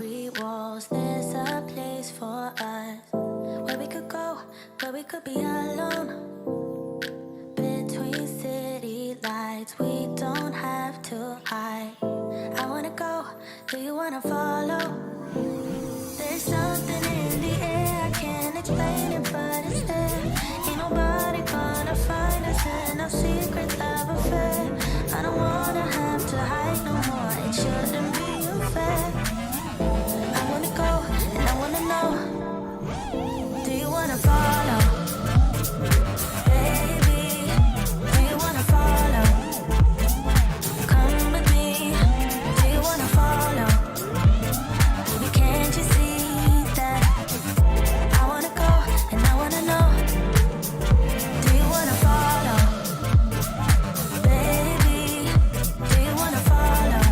concrete walls. There's a place for us where we could go, where we could be alone. Between city lights, we don't have to hide. I wanna go, do you wanna follow? There's something in the air, I can't explain it, but it's there. Ain't nobody gonna find us in our secret love affair. I don't wanna have to hide no more, it shouldn't be unfair. I wanna go, and I wanna know, do you wanna follow? Baby, do you wanna follow? Come with me, do you wanna follow? Baby, can't you see that? I wanna go, and I wanna know, do you wanna follow? Baby, do you wanna follow?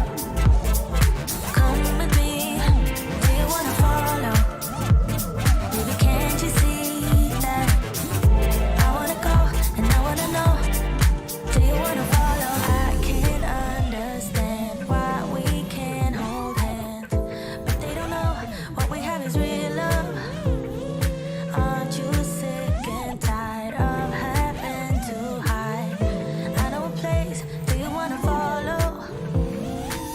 Come with me, do you wanna follow? Baby, can't you see that? I wanna go, and I wanna know, do you wanna follow? I can't understand why we can't hold hands, but they don't know what we have is real love. Aren't you sick and tired of having to hide? I know a place, do you wanna follow?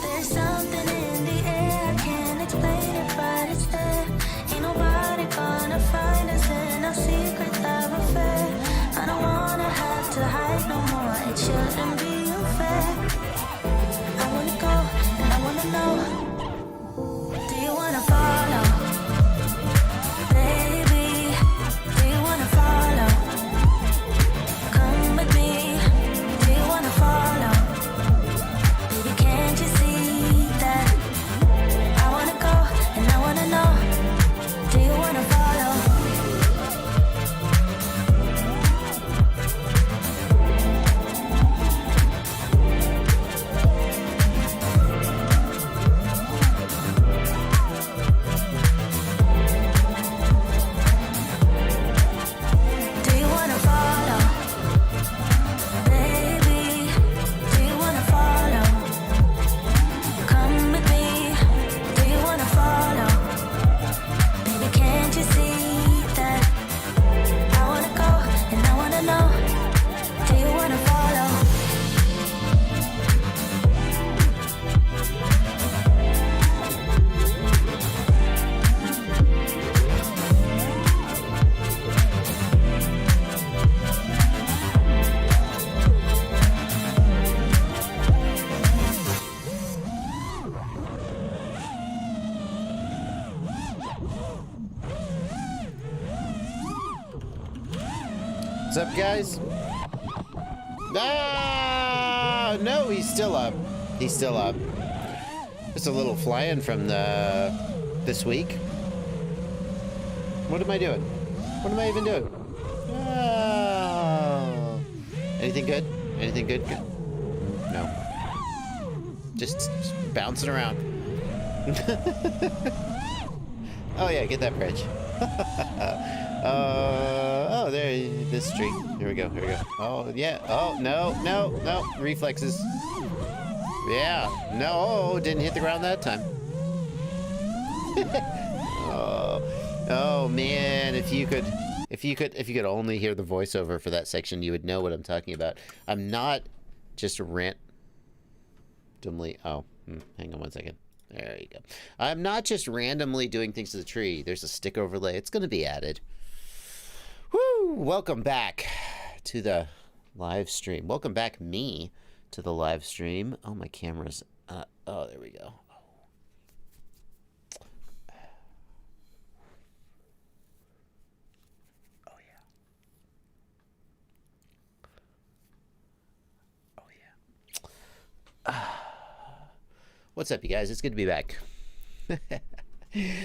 There's something in the air, I can't explain it, but it's there. Ain't nobody gonna find us in our secret love affair. I don't wanna have to hide no more, it shouldn't be unfair. I wanna go, and I wanna know, do you wanna follow? Baby, do you wanna follow? Come with me, do you wanna follow? Baby, can't you see that? I wanna go, and I wanna know, do you wanna follow? Do you wanna follow? Baby, do you wanna follow? Come with me, do you wanna follow? Baby, can't you see that? I wanna go, and I wanna know, do you wanna follow? What's up, guys? Ah, no, he's still up. He's still up. Just a little fly-in from this week. What am I doing? What am I even doing? Oh. Anything good? Anything good? Good. No. Just bouncing around. Oh yeah, get that bridge. Oh, there, this tree. Here we go, here we go. Oh, yeah. Oh, no, no, no. Reflexes. Yeah. No, didn't hit the ground that time. Oh, man, if you could only hear the voiceover for that section, you would know what I'm talking about. I'm not just randomly. Oh, hang on one second. There you go. I'm not just randomly doing things to the tree. There's a stick overlay. It's going to be added. Woo! Welcome back to the live stream. Welcome back, me, to the live stream. Oh, my camera's... oh, there we go. Oh, yeah. Oh, yeah. What's up, you guys? It's good to be back.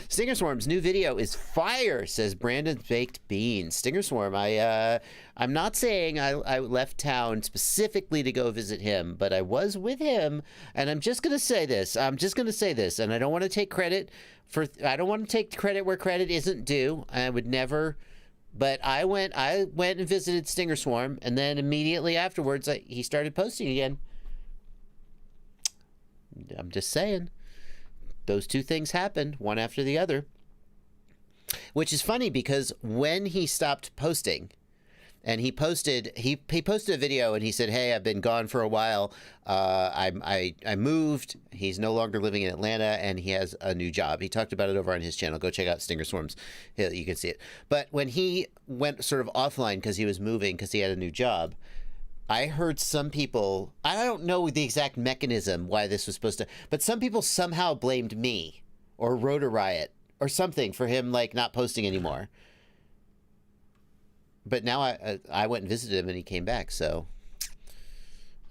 Stinger Swarm's new video is fire, says Brandon's Baked Beans. Stinger Swarm, I'm not saying I left town specifically to go visit him, but I was with him, and I'm just gonna say this. And I don't want to take credit where credit isn't due. I would never, but I went and visited Stinger Swarm, and then immediately afterwards, he started posting again. I'm just saying. those two things happened, one after the other. Which is funny because when he stopped posting, and he posted a video and he said, "Hey, I've been gone for a while. I moved. He's no longer living in Atlanta, and he has a new job." He talked about it over on his channel. Go check out Stinger Swarms. You can see it. But when he went sort of offline because he was moving because he had a new job, I heard some people. I don't know the exact mechanism why this was supposed to, but some people somehow blamed me or Rotor Riot or something for him like not posting anymore. But now I went and visited him and he came back, so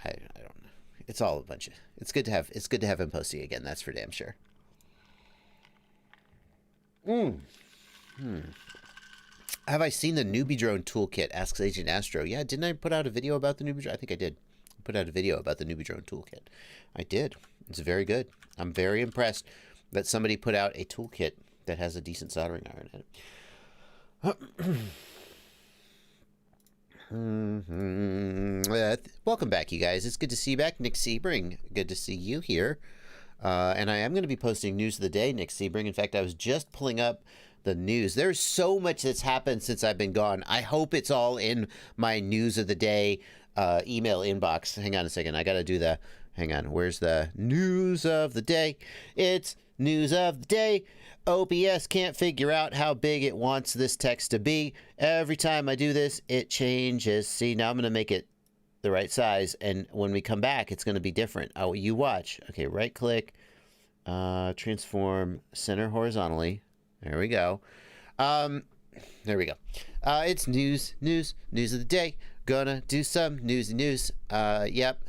I don't know. It's all a bunch of. It's good to have him posting again. That's for damn sure. Have I seen the newbie drone toolkit? Asks Agent Astro. Yeah, didn't I put out a video about the newbie drone? I think I did. I put out a video about the newbie drone toolkit. I did. It's very good. I'm very impressed that somebody put out a toolkit that has a decent soldering iron in it. Welcome back, you guys. It's good to see you back. Nick Sebring, good to see you here. And I am going to be posting news of the day, Nick Sebring. In fact, I was just pulling up the news. There's so much that's happened since I've been gone. I hope it's all in my news of the day email inbox. Hang on a second. I got to do the... Hang on. Where's the news of the day? It's news of the day. OBS can't figure out how big it wants this text to be. Every time I do this, it changes. See, now I'm going to make it the right size, and when we come back, it's going to be different. Oh, you watch. Okay, right-click, transform, center horizontally. There we go. There we go. It's news of the day. Gonna do some news. Yep.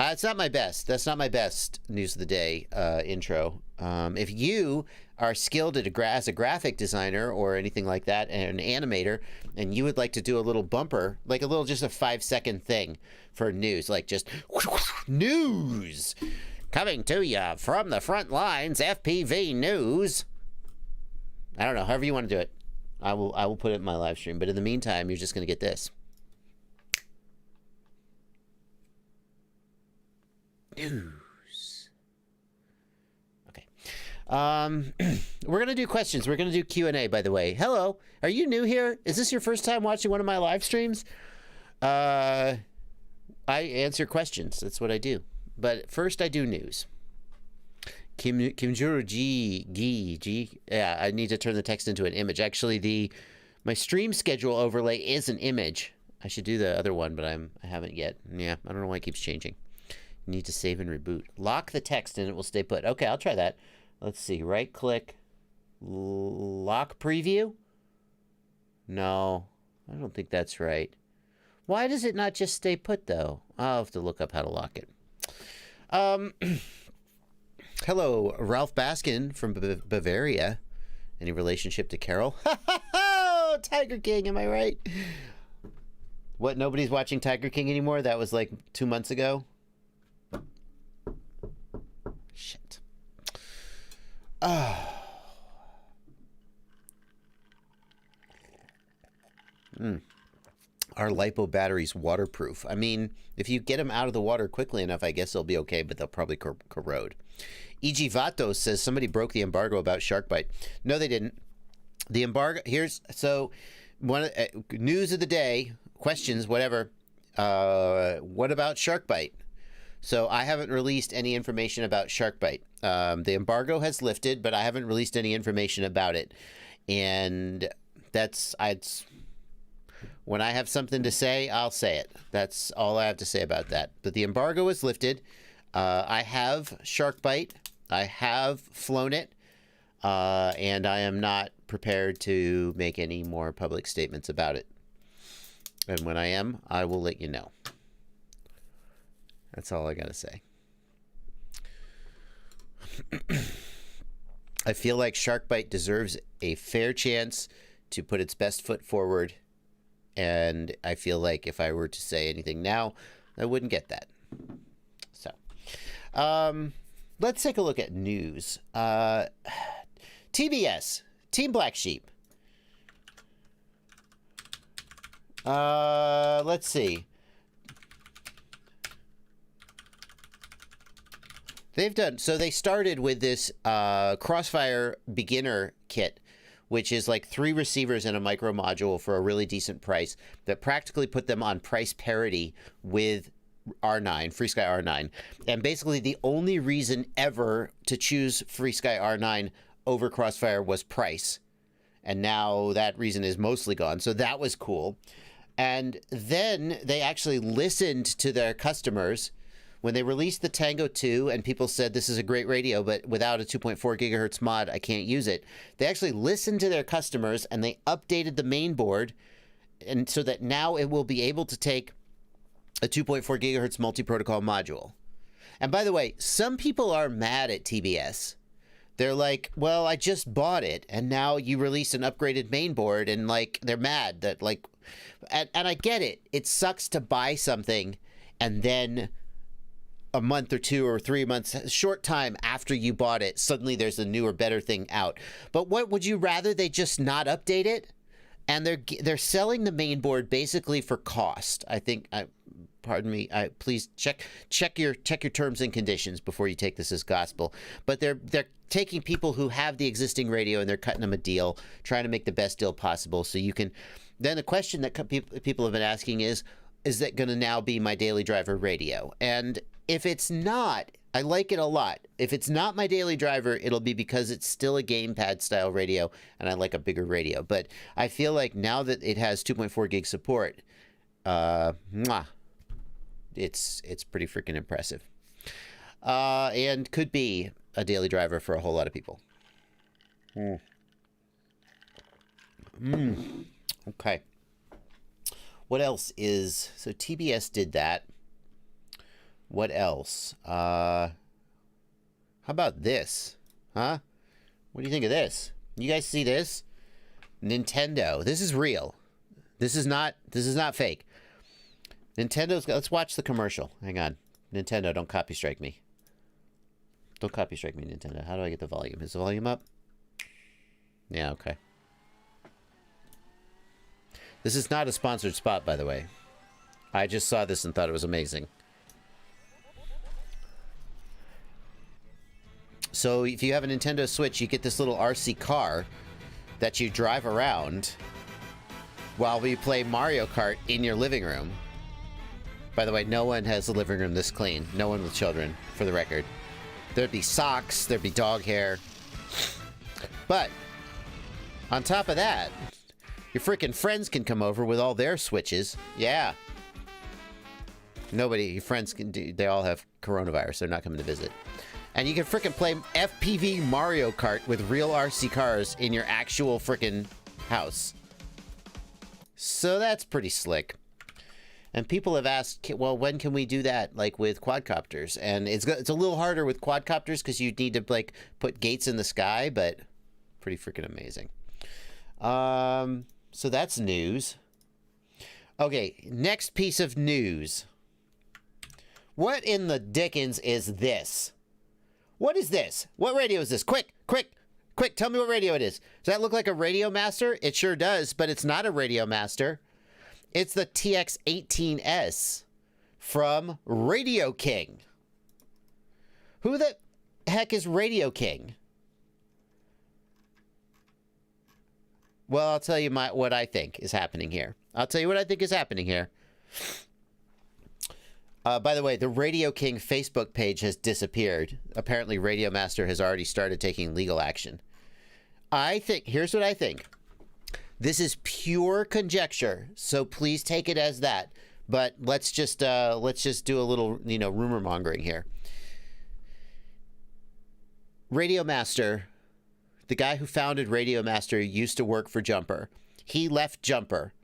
It's not my best. That's not my best news of the day intro. If you are skilled as a graphic designer or anything like that, and an animator, and you would like to do a little bumper, like just a 5-second thing for news, like just news coming to you from the front lines, FPV news. I don't know, however you want to do it. I will put it in my live stream, but in the meantime, you're just going to get this. News. Okay. We're gonna do questions. We're gonna do Q&A, by the way. Hello, are you new here? Is this your first time watching one of my live streams? I answer questions. That's what I do. But first, I do news. Kimjuro G. Yeah, I need to turn the text into an image. Actually, my stream schedule overlay is an image. I should do the other one, but I haven't yet. Yeah, I don't know why it keeps changing. Need to save and reboot. Lock the text and it will stay put. Okay, I'll try that. Let's see. Right click. Lock preview? No, I don't think that's right. Why does it not just stay put though? I'll have to look up how to lock it. Hello, Ralph Baskin from Bavaria. Any relationship to Carol? Tiger King, am I right? What, nobody's watching Tiger King anymore? That was like 2 months ago? Shit. Oh. Are LiPo batteries waterproof? I mean, if you get them out of the water quickly enough, I guess they'll be okay, but they'll probably corrode. E.G. Vato says somebody broke the embargo about shark bite. No, they didn't. The embargo, so one news of the day, questions, whatever. What about shark bite? So I haven't released any information about shark bite. The embargo has lifted, but I haven't released any information about it. And when I have something to say, I'll say it. That's all I have to say about that. But the embargo is lifted. I have shark bite. I have flown it. And I am not prepared to make any more public statements about it. And when I am, I will let you know. That's all I gotta say. I feel like Sharkbite deserves a fair chance to put its best foot forward, and I feel like if I were to say anything now, I wouldn't get that. So, let's take a look at news. TBS, Team Black Sheep. Let's see. They've done, so they started with this Crossfire beginner kit, which is like 3 receivers and a micro module for a really decent price that practically put them on price parity with R9, FreeSky R9. And basically the only reason ever to choose FreeSky R9 over Crossfire was price. And now that reason is mostly gone. So that was cool. And then they actually listened to their customers when they released the Tango 2 and people said this is a great radio, but without a 2.4 gigahertz mod, I can't use it. They actually listened to their customers and they updated the main board, and so that now it will be able to take a 2.4 gigahertz multi-protocol module. And by the way, some people are mad at TBS. They're like, well, I just bought it and now you release an upgraded main board, and like they're mad that like, and I get it. It sucks to buy something and then a month or 2 or 3 months, a short time after you bought it, suddenly there's a newer, better thing out. But what would you rather they just not update it? And they're selling the main board basically for cost. I think, pardon me, please check your terms and conditions before you take this as gospel. But they're taking people who have the existing radio and they're cutting them a deal, trying to make the best deal possible. So you can. Then the question that people have been asking is that going to now be my daily driver radio? And if it's not, I like it a lot. If it's not my daily driver, it'll be because it's still a gamepad style radio and I like a bigger radio. But I feel like now that it has 2.4 gig support, it's pretty freaking impressive. And could be a daily driver for a whole lot of people. Okay. What else is... So TBS did that. What else? How about this? Huh? What do you think of this? You guys see this? Nintendo. This is real. This is not fake. Nintendo's... Let's watch the commercial. Hang on. Nintendo, don't copy strike me. Don't copy strike me, Nintendo. How do I get the volume? Is the volume up? Yeah, okay. This is not a sponsored spot, by the way. I just saw this and thought it was amazing. So if you have a Nintendo Switch, you get this little RC car that you drive around while we play Mario Kart in your living room. By the way, no one has a living room this clean. No one with children, for the record. There'd be socks, there'd be dog hair. But on top of that, your freaking friends can come over with all their Switches. Yeah. Nobody, your friends can do, they all have coronavirus. They're not coming to visit. And you can freaking play FPV Mario Kart with real RC cars in your actual freaking house. So that's pretty slick. And people have asked, well, when can we do that, like with quadcopters? And it's a little harder with quadcopters because you need to like put gates in the sky, but pretty freaking amazing. So that's news. Okay, next piece of news. What in the dickens is this? What is this? What radio is this? Quick, quick, quick, tell me what radio it is. Does that look like a Radio Master? It sure does, but it's not a Radio Master. It's the TX18S from Radio King. Who the heck is Radio King? Well, I'll tell you what I think is happening here. By the way, the Radio King Facebook page has disappeared. Apparently, Radio Master has already started taking legal action. Here's what I think. This is pure conjecture, so please take it as that. But let's just do a little, rumor mongering here. Radio Master, the guy who founded Radio Master, used to work for Jumper. He left Jumper.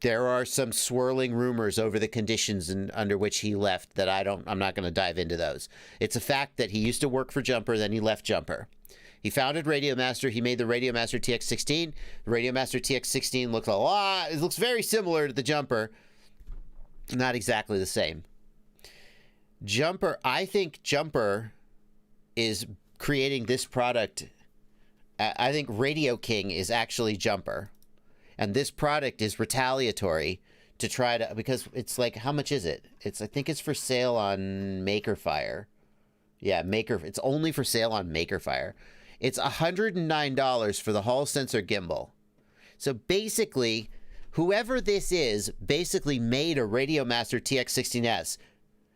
There are some swirling rumors over the conditions under which he left that I'm not going to dive into those. It's a fact that he used to work for Jumper, then he left Jumper. He founded Radio Master. He made the Radio Master TX16. The Radio Master TX16 looks very similar to the Jumper. Not exactly the same. I think Jumper is creating this product. I think Radio King is actually Jumper. And this product is retaliatory to try to, because it's like, how much is it? I think it's for sale on Maker Fire. Yeah, Maker. It's only for sale on MakerFire. It's $109 for the Hall sensor gimbal. So basically, whoever this is basically made a Radiomaster TX16S,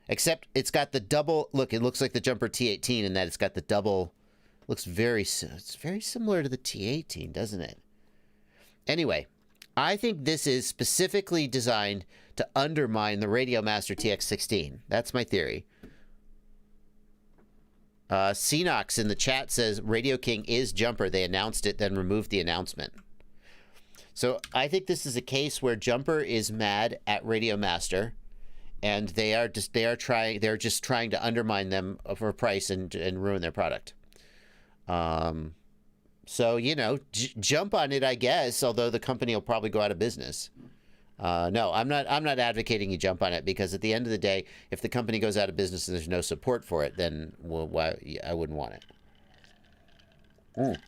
except it's got the double. Look, it looks like the Jumper T18 in that it's got the double. Looks it's very similar to the T18, doesn't it? Anyway, I think this is specifically designed to undermine the Radiomaster TX16. That's my theory. Cenox in the chat says Radio King is Jumper. They announced it, then removed the announcement. So I think this is a case where Jumper is mad at Radiomaster, and they're just trying to undermine them for a price and ruin their product. So jump on it, I guess. Although the company will probably go out of business. No, I'm not advocating you jump on it, because at the end of the day, if the company goes out of business and there's no support for it, then I wouldn't want it.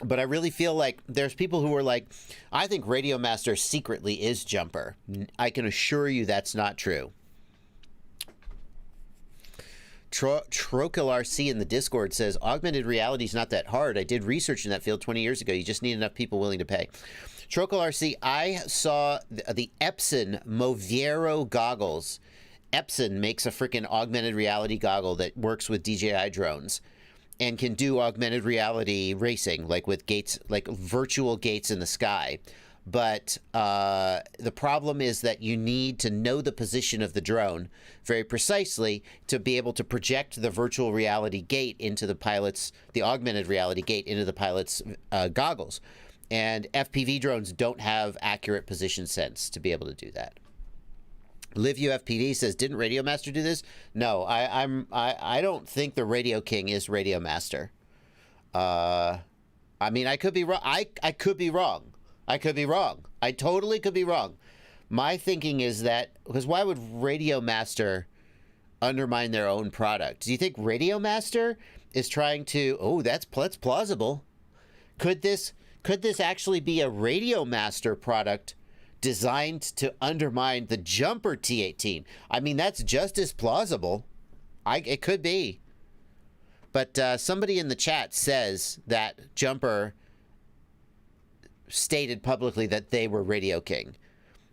But I really feel like there's people who are like, I think Radiomaster secretly is Jumper. I can assure you that's not true. Trokil RC in the Discord says, augmented reality is not that hard. I did research in that field 20 years ago. You just need enough people willing to pay. Trokil RC, I saw the Epson Moviero goggles. Epson makes a freaking augmented reality goggle that works with DJI drones and can do augmented reality racing, like with gates, like virtual gates in the sky. But the problem is that you need to know the position of the drone very precisely to be able to project the virtual reality gate into the pilot's, the augmented reality gate into the pilot's goggles. And FPV drones don't have accurate position sense to be able to do that. LiveU FPV says, didn't Radiomaster do this? No, I don't think the Radio King is Radiomaster. I mean, I could be wrong. I could be wrong. I could be wrong. I totally could be wrong. My thinking is that, because why would Radiomaster undermine their own product? Do you think Radiomaster is trying to, oh, that's plausible. Could this actually be a Radiomaster product designed to undermine the Jumper T18? I mean, that's just as plausible. It could be. But somebody in the chat says that Jumper stated publicly that they were Radio King.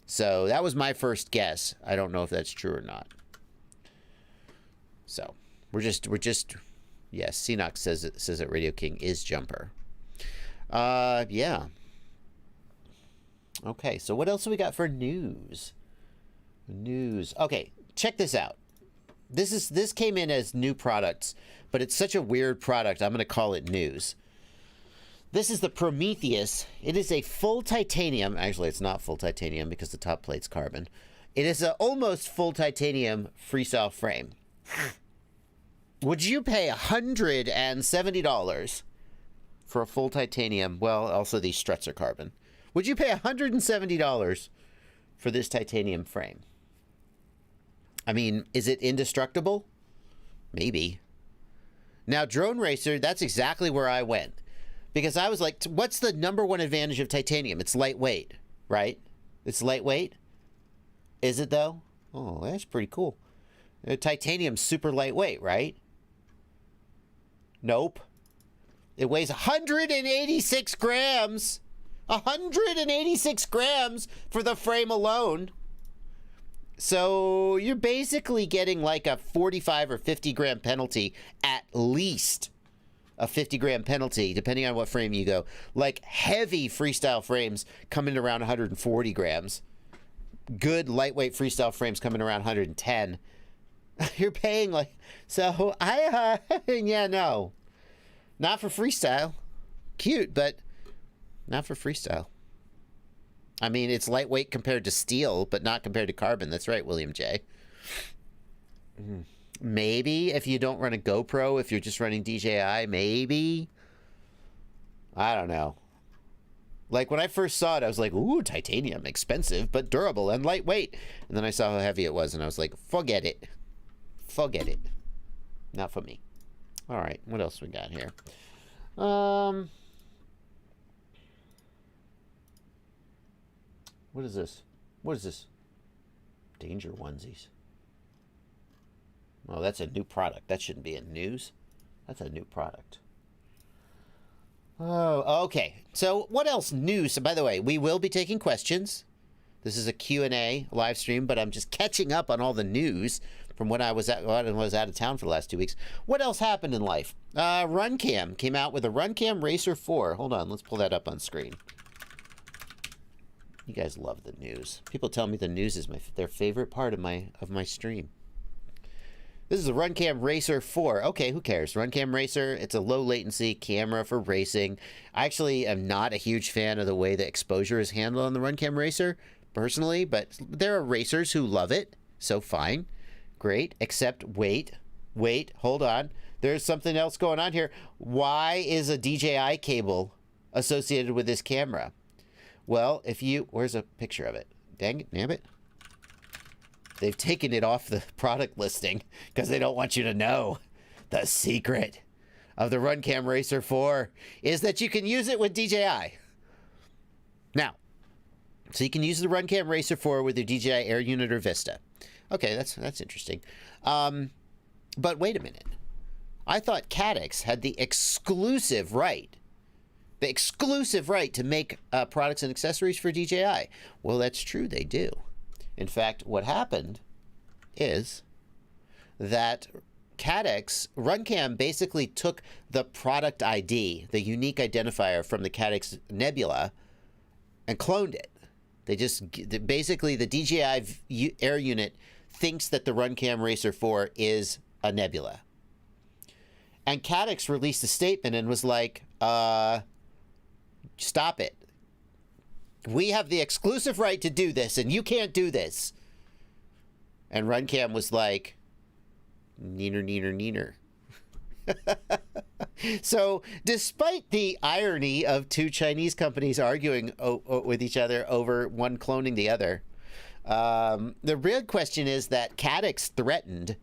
So that was my first guess. I don't know if that's true or not. So we're just yes, Cenox says that Radio King is Jumper. Yeah. Okay, so what else have we got for news? Okay, check this out. This came in as new products, but it's such a weird product, I'm going to call it news. This is the Prometheus. It is a full titanium. Actually, it's not full titanium because the top plate's carbon. It is an almost full titanium freestyle frame. Would you pay $170 for a full titanium? Well, also these struts are carbon. Would you pay $170 for this titanium frame? I mean, is it indestructible? Maybe. Now, Drone Racer, that's exactly where I went. Because I was like, what's the number one advantage of titanium? It's lightweight, right? It's lightweight. Is it, though? Oh, that's pretty cool. Titanium's super lightweight, right? Nope. It weighs 186 grams. 186 grams for the frame alone. So you're basically getting like a 45 or 50 gram penalty, at least a 50 gram penalty, depending on what frame you go. Like heavy freestyle frames come in around 140 grams. Good lightweight freestyle frames come in around 110. You're paying like, so yeah, no, not for freestyle. Cute, but not for freestyle. I mean, it's lightweight compared to steel, but not compared to carbon. That's right, William J. Maybe if you don't run a GoPro, if you're just running DJI, maybe. I don't know. Like, when I first saw it, I was like, ooh, titanium, expensive, but durable and lightweight. And then I saw how heavy it was, and I was like, forget it. Forget it. Not for me. All right, what else we got here? What is this? What is this? Danger onesies. Oh, that's a new product. That shouldn't be in news. That's a new product. Oh, okay. So what else news? So by the way, we will be taking questions. This is a Q&A live stream, but I'm just catching up on all the news from when I was out of town for the last 2 weeks. What else happened in life? Runcam came out with a Runcam Racer 4. Hold on, let's pull that up on screen. You guys love the news. People tell me the news is their favorite part of my stream. This is a Runcam Racer 4. Okay, who cares? Runcam Racer, it's a low latency camera for racing. I actually am not a huge fan of the way the exposure is handled on the Runcam Racer, personally, but there are racers who love it, so fine. Great, except wait, hold on. There's something else going on here. Why is a DJI cable associated with this camera? Well, where's a picture of it? Dang it, damn it. They've taken it off the product listing because they don't want you to know. The secret of the Runcam Racer 4 is that you can use it with DJI. Now, so you can use the Runcam Racer 4 with your DJI Air Unit or Vista. Okay, that's interesting. But wait a minute. I thought Caddx had the exclusive right to make products and accessories for DJI. Well, that's true, they do. In fact, what happened is that Runcam basically took the product ID, the unique identifier from the Caddx Nebula, and cloned it. Basically, the DJI Air Unit thinks that the Runcam Racer 4 is a Nebula. And Caddx released a statement and was like, stop it. We have the exclusive right to do this, and you can't do this. And Runcam was like, neener, neener, neener. So, despite the irony of two Chinese companies arguing with each other over one cloning the other, the real question is that Caddx threatened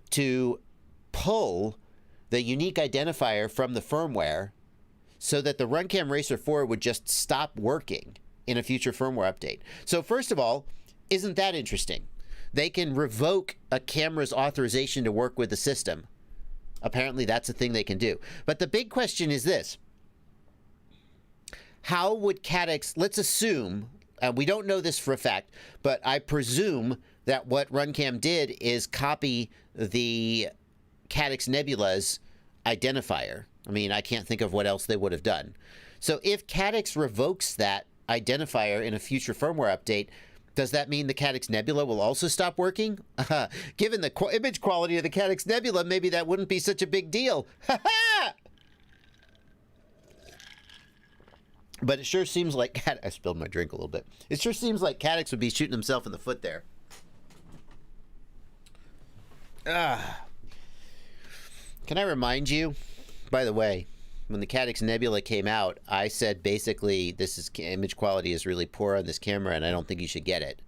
to pull the unique identifier from the firmware so that the Runcam Racer 4 would just stop working in a future firmware update. So first of all, isn't that interesting? They can revoke a camera's authorization to work with the system. Apparently that's a thing they can do. But the big question is this. How would Caddx, let's assume, and we don't know this for a fact, but I presume that what Runcam did is copy the Caddx Nebula's identifier. I mean, I can't think of what else they would have done. So if Caddx revokes that identifier in a future firmware update, does that mean the Caddx Nebula will also stop working? Given the image quality of the Caddx Nebula, maybe that wouldn't be such a big deal. But it sure seems like I spilled my drink a little bit. It sure seems like Caddx would be shooting himself in the foot there. Can I remind you, by the way, when the Caddx Nebula came out, I said basically this image quality is really poor on this camera and I don't think you should get it.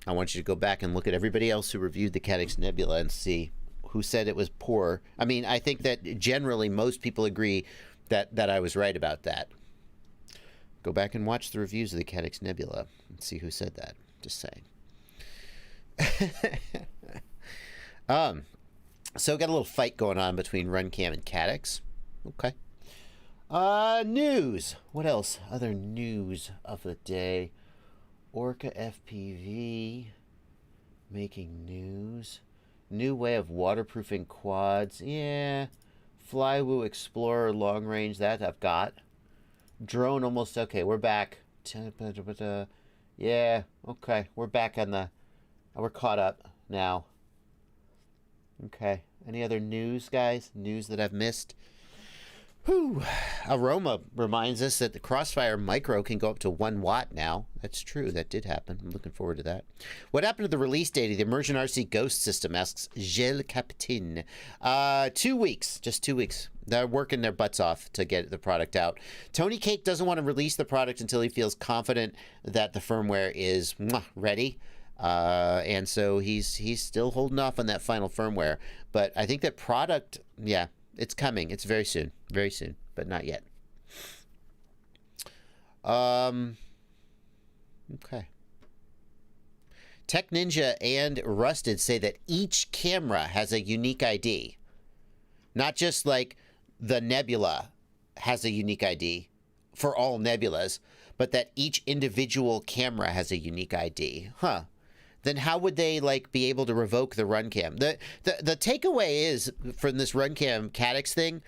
I want you to go back and look at everybody else who reviewed the Caddx Nebula and see who said it was poor. I mean, I think that generally most people agree that I was right about that. Go back and watch the reviews of the Caddx Nebula and see who said that. Just saying. So got a little fight going on between Runcam and Caddx. Okay. News. What else? Other news of the day. Orca FPV making news. New way of waterproofing quads. Yeah. Flywoo Explorer long range. That I've got. Drone almost. Okay, we're back. Yeah. Okay, we're back on the. We're caught up now. Okay. Any other news, guys? News that I've missed? Whew. Aroma reminds us that the Crossfire Micro can go up to 1 watt now. That's true. That did happen. I'm looking forward to that. What happened to the release date of the Immersion RC Ghost system, asks Gilles Capitin. 2 weeks. Just 2 weeks. They're working their butts off to get the product out. Tony Cake doesn't want to release the product until he feels confident that the firmware is ready. And so he's still holding off on that final firmware. But I think that product, yeah, it's coming. It's very soon, but not yet. Okay. Tech Ninja and Rusted say that each camera has a unique ID. Not just like the nebula has a unique ID for all nebulas, but that each individual camera has a unique ID. Huh. Then how would they like be able to revoke the Runcam? The takeaway is from this Runcam Caddx thing,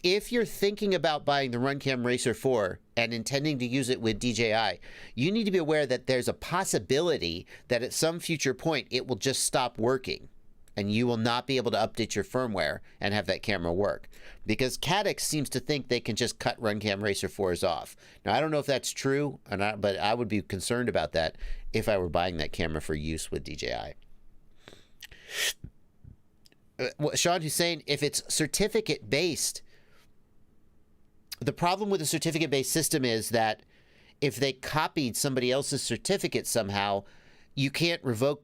if you're thinking about buying the Runcam Racer 4 and intending to use it with DJI, you need to be aware that there's a possibility that at some future point it will just stop working and you will not be able to update your firmware and have that camera work. Because Caddx seems to think they can just cut Runcam Racer 4s off. Now, I don't know if that's true, or not, but I would be concerned about that if I were buying that camera for use with DJI. Sean Hussein, if it's certificate-based, the problem with a certificate-based system is that if they copied somebody else's certificate somehow, you can't revoke.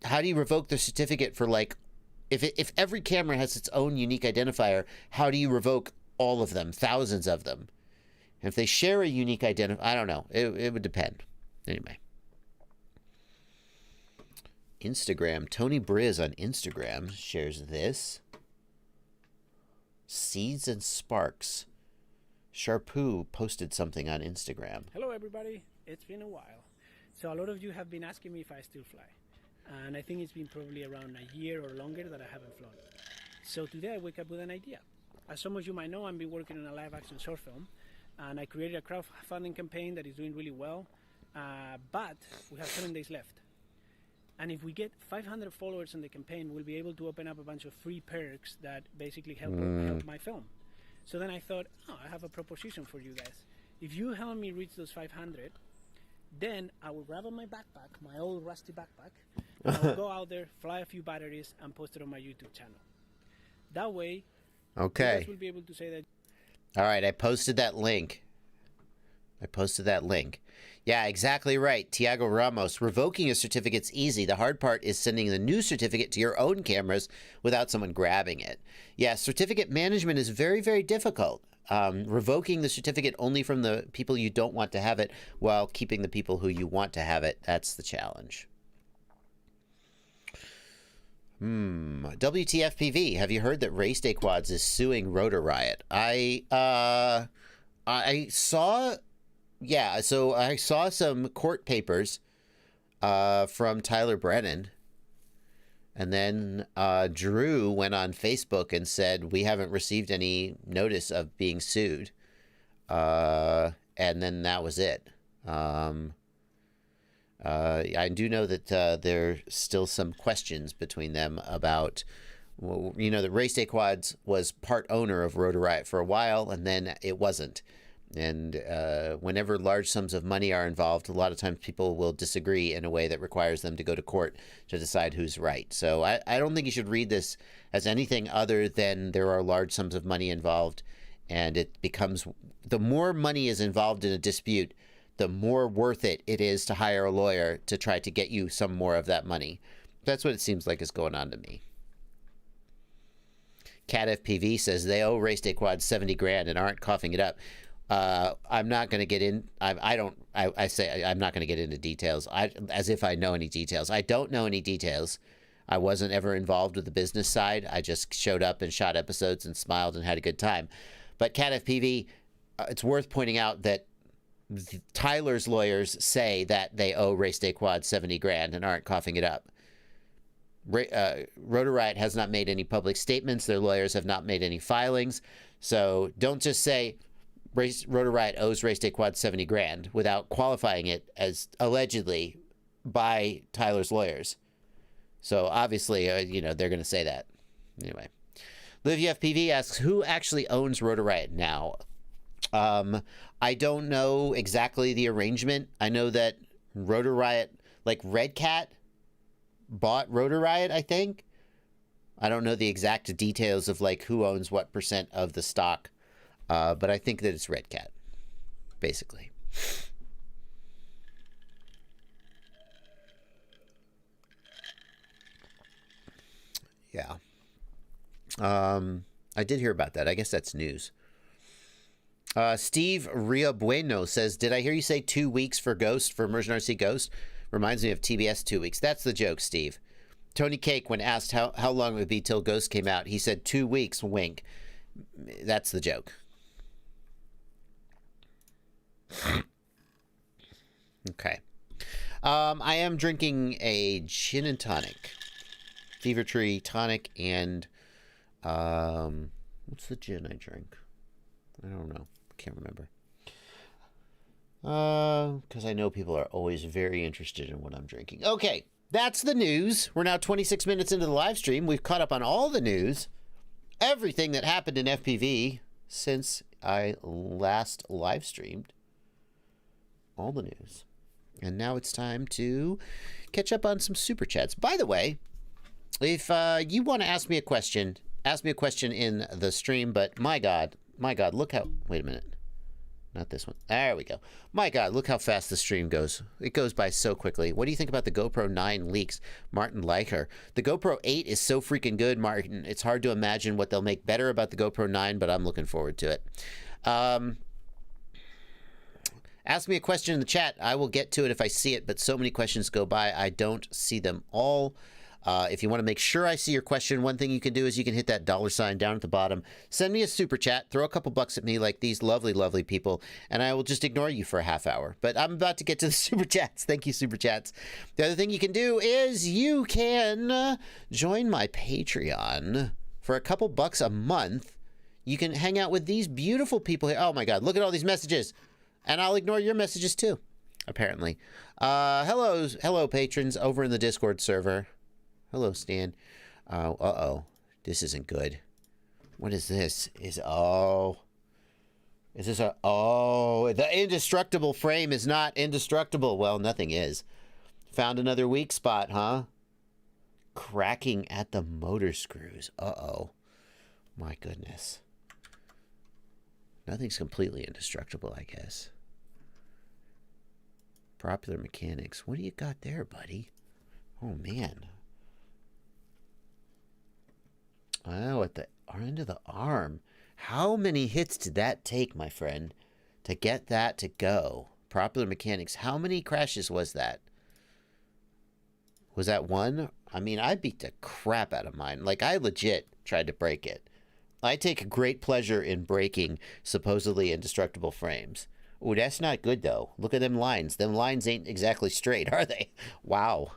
How do you revoke the certificate for like, if every camera has its own unique identifier, how do you revoke all of them, thousands of them? And if they share a unique identifier, I don't know. It would depend. Anyway. Instagram. Tony Briz on Instagram shares this. Seeds and Sparks. Sharpoo posted something on Instagram. Hello everybody, it's been a while. So a lot of you have been asking me if I still fly. And I think it's been probably around a year or longer that I haven't flown. So today I wake up with an idea. As some of you might know, I've been working on a live action short film. And I created a crowdfunding campaign that is doing really well. But we have 7 days left. And if we get 500 followers on the campaign, we'll be able to open up a bunch of free perks that basically help my film. So then I thought, I have a proposition for you guys. If you help me reach those 500, then I will grab on my backpack, my old rusty backpack, and I'll go out there, fly a few batteries, and post it on my YouTube channel. That way, you guys will be able to say that. All right, I posted that link. Yeah, exactly right. Tiago Ramos, revoking a certificate's easy. The hard part is sending the new certificate to your own cameras without someone grabbing it. Yeah, certificate management is very, very difficult. Revoking the certificate only from the people you don't want to have it while keeping the people who you want to have it, that's the challenge. WTFPV, have you heard that Race Day Quads is suing Rotor Riot? I saw... Yeah, so I saw some court papers from Tyler Brennan, and then Drew went on Facebook and said, we haven't received any notice of being sued, and then that was it. I do know that there's still some questions between them about, you know, the Race Day Quads was part owner of Rotor Riot for a while, and then it wasn't. And whenever large sums of money are involved, a lot of times people will disagree in a way that requires them to go to court to decide who's right. So I don't think you should read this as anything other than there are large sums of money involved. And it becomes, the more money is involved in a dispute, the more worth it is to hire a lawyer to try to get you some more of that money. That's what it seems like is going on to me. Cat FPV says they owe Race Day Quad 70 grand and aren't coughing it up. I'm not going to get in. I say I'm not going to get into details. As if I know any details. I don't know any details. I wasn't ever involved with the business side. I just showed up and shot episodes and smiled and had a good time. But Cat FPV, it's worth pointing out that Tyler's lawyers say that they owe Race Day Quad 70 grand and aren't coughing it up. Rotor Riot has not made any public statements. Their lawyers have not made any filings. So don't just say Rotor Riot owes Race Day Quad 70 grand without qualifying it as allegedly by Tyler's lawyers. So obviously, you know, they're going to say that. Anyway, Livia FPV asks, who actually owns Rotor Riot now? I don't know exactly the arrangement. I know that Rotor Riot, like Red Cat, bought Rotor Riot, I think. I don't know the exact details of like who owns what % of the stock. But I think that it's Red Cat, basically. Yeah. I did hear about that. I guess that's news. Steve Ria Bueno says, did I hear you say 2 weeks for Ghost, for Immersion RC Ghost? Reminds me of TBS 2 weeks. That's the joke, Steve. Tony Cake, when asked how long it would be till Ghost came out, he said 2 weeks, wink. That's the joke. Okay. I am drinking a gin and tonic. Fever Tree tonic and... what's the gin I drink? I don't know. I can't remember. Because I know people are always very interested in what I'm drinking. Okay, that's the news. We're now 26 minutes into the live stream. We've caught up on all the news. Everything that happened in FPV since I last live streamed. All the news. And now it's time to catch up on some super chats. By the way, if you want to ask me a question in the stream, but my God, look how... Wait a minute. Not this one. There we go. My God, look how fast the stream goes. It goes by so quickly. What do you think about the GoPro 9 leaks? Martin Leicher. The GoPro 8 is so freaking good, Martin. It's hard to imagine what they'll make better about the GoPro 9, but I'm looking forward to it. Ask me a question in the chat. I will get to it if I see it, but so many questions go by, I don't see them all. If you want to make sure I see your question, one thing you can do is you can hit that $ down at the bottom. Send me a super chat. Throw a couple bucks at me like these lovely, lovely people, and I will just ignore you for a half hour. But I'm about to get to the super chats. Thank you, super chats. The other thing you can do is you can join my Patreon for a couple bucks a month. You can hang out with these beautiful people here. Oh, my God. Look at all these messages. And I'll ignore your messages, too, apparently. Hello, patrons over in the Discord server. Hello, Stan. Uh-oh. This isn't good. What is this? Is this a... Oh, the indestructible frame is not indestructible. Well, nothing is. Found another weak spot, huh? Cracking at the motor screws. Uh-oh. My goodness. Nothing's completely indestructible, I guess. Popular Mechanics. What do you got there, buddy? Oh, man. Oh, at the end of the arm. How many hits did that take, my friend, to get that to go? Popular Mechanics. How many crashes was that? Was that one? I mean, I beat the crap out of mine. Like, I legit tried to break it. I take great pleasure in breaking supposedly indestructible frames. Ooh, that's not good, though. Look at them lines. Them lines ain't exactly straight, are they? Wow.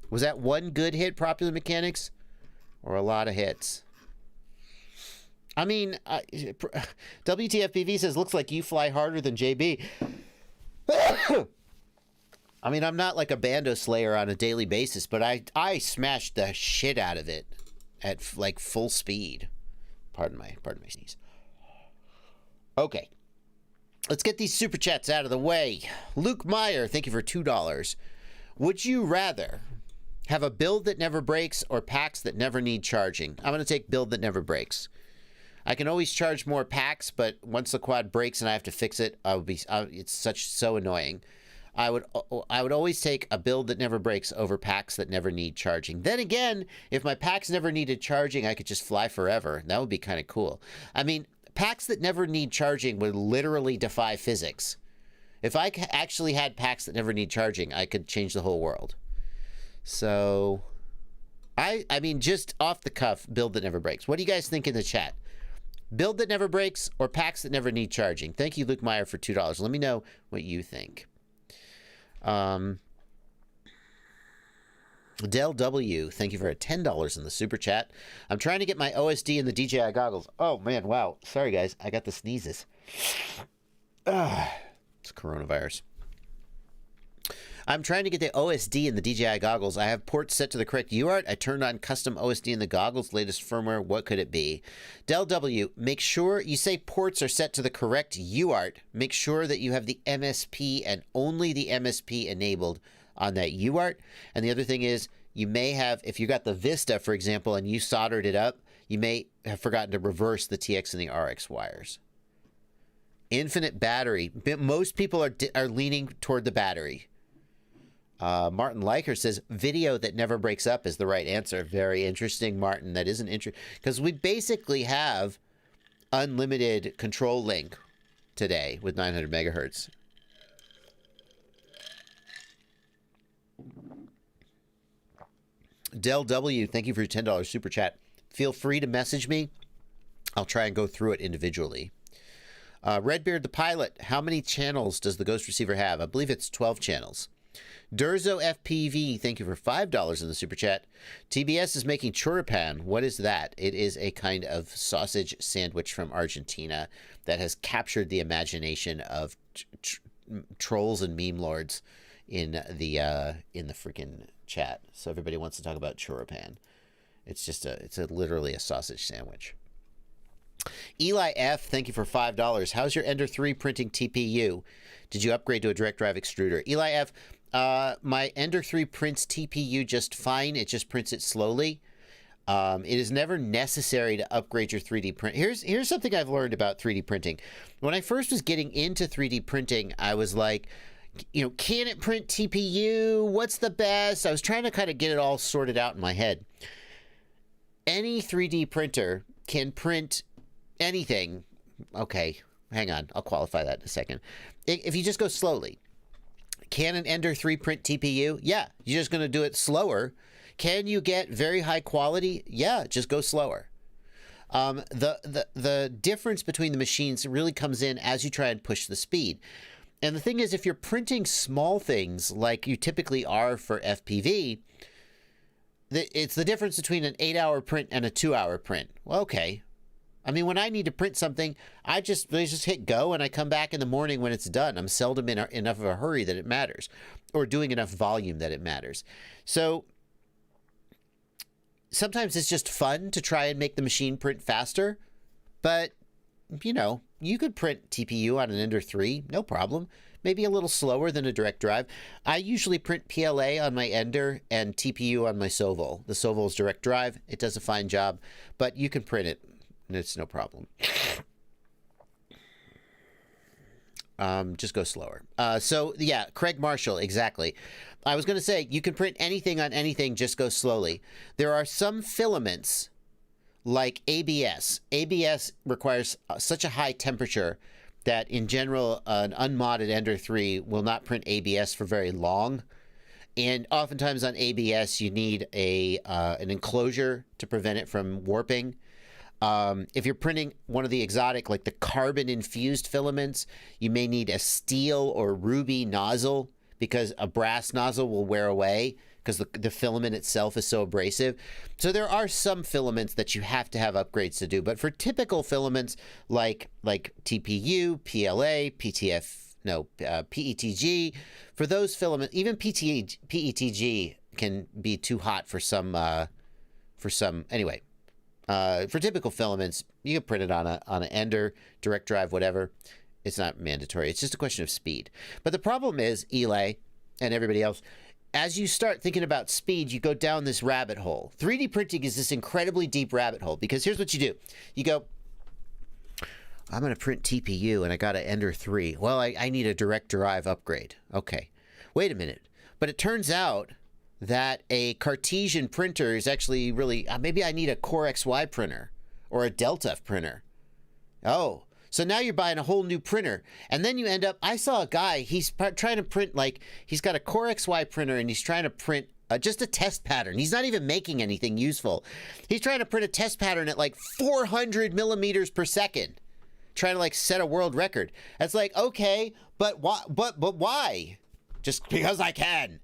Was that one good hit, Popular Mechanics? Or a lot of hits? I mean, WTFPV says, looks like you fly harder than JB. I mean, I'm not like a bando slayer on a daily basis, but I smashed the shit out of it at like full speed. Pardon my sneeze. Okay. Let's get these super chats out of the way. Luke Meyer, thank you for $2. Would you rather have a build that never breaks or packs that never need charging? I'm going to take build that never breaks. I can always charge more packs, but once the quad breaks and I have to fix it, it's so annoying. I would always take a build that never breaks over packs that never need charging. Then again, if my packs never needed charging, I could just fly forever. That would be kind of cool. I mean, packs that never need charging would literally defy physics. If I actually had packs that never need charging, I could change the whole world. So, I mean, just off the cuff, build that never breaks. What do you guys think in the chat? Build that never breaks or packs that never need charging? Thank you, Luke Meyer, for $2. Let me know what you think. Del W, thank you for $10 in the super chat. I'm trying to get my OSD in the DJI goggles. Oh, man, wow. Sorry, guys. I got the sneezes. It's coronavirus. I'm trying to get the OSD in the DJI goggles. I have ports set to the correct UART. I turned on custom OSD in the goggles. Latest firmware. What could it be? Del W, make sure you say ports are set to the correct UART. Make sure that you have the MSP and only the MSP enabled on that UART. And the other thing is, you may have, if you got the Vista, for example, and you soldered it up, you may have forgotten to reverse the TX and the RX wires. Infinite battery. Most people are leaning toward the battery. Martin Leicher says, video that never breaks up is the right answer. Very interesting, Martin. That isn't interesting. Because we basically have unlimited control link today with 900 megahertz. Del W, thank you for your $10 super chat. Feel free to message me. I'll try and go through it individually. Redbeard the Pilot, how many channels does the Ghost Receiver have? I believe it's 12 channels. Durzo FPV, thank you for $5 in the super chat. TBS is making choripan. What is that? It is a kind of sausage sandwich from Argentina that has captured the imagination of trolls and meme lords in the freaking chat. So everybody wants to talk about choripan. It's literally a sausage sandwich. Eli F, thank you for $5. How's your Ender 3 printing TPU? Did you upgrade to a direct drive extruder? Eli F, my Ender 3 prints TPU just fine. It just prints it slowly. It is never necessary to upgrade your 3D print. Here's something I've learned about 3D printing. When I first was getting into 3D printing, I was like, can it print TPU? What's the best? I was trying to kind of get it all sorted out in my head. Any 3D printer can print anything. Okay, hang on. I'll qualify that in a second. If you just go slowly. Can an Ender 3 print TPU? Yeah, you're just going to do it slower. Can you get very high quality? Yeah, just go slower. The difference between the machines really comes in as you try and push the speed. And the thing is, if you're printing small things like you typically are for FPV, it's the difference between an 8-hour print and a 2-hour print. Well, okay. I mean, when I need to print something, I just hit go and I come back in the morning when it's done. I'm seldom in enough of a hurry that it matters, or doing enough volume that it matters. So sometimes it's just fun to try and make the machine print faster, but you could print TPU on an Ender 3, no problem. Maybe a little slower than a direct drive. I usually print PLA on my Ender and TPU on my Sovol. The Sovol is direct drive. It does a fine job, but you can print it. It's no problem. Just go slower. So yeah, Craig Marshall, exactly. I was going to say, you can print anything on anything, just go slowly. There are some filaments like ABS. ABS requires such a high temperature that in general, an unmodded Ender 3 will not print ABS for very long. And oftentimes on ABS, you need an enclosure to prevent it from warping. If you're printing one of the exotic, like the carbon-infused filaments, you may need a steel or ruby nozzle because a brass nozzle will wear away because the filament itself is so abrasive. So there are some filaments that you have to have upgrades to do. But for typical filaments like TPU, PLA, PETG, for those filaments, even PETG can be too hot for some, anyway. For typical filaments, you can print it on an Ender, direct drive, whatever. It's not mandatory. It's just a question of speed. But the problem is, Eli and everybody else, as you start thinking about speed, you go down this rabbit hole. 3D printing is this incredibly deep rabbit hole because here's what you do. You go, I'm going to print TPU and I got an Ender 3. Well, I need a direct drive upgrade. Okay. Wait a minute. But it turns out that a Cartesian printer is actually really, maybe I need a Core XY printer or a Delta printer. Oh, so now you're buying a whole new printer. And then you end up, I saw a guy, he's trying to print, he's got a Core XY printer and he's trying to print just a test pattern. He's not even making anything useful. He's trying to print a test pattern at 400 millimeters per second, trying to set a world record. It's okay, but why? But why? Just because I can.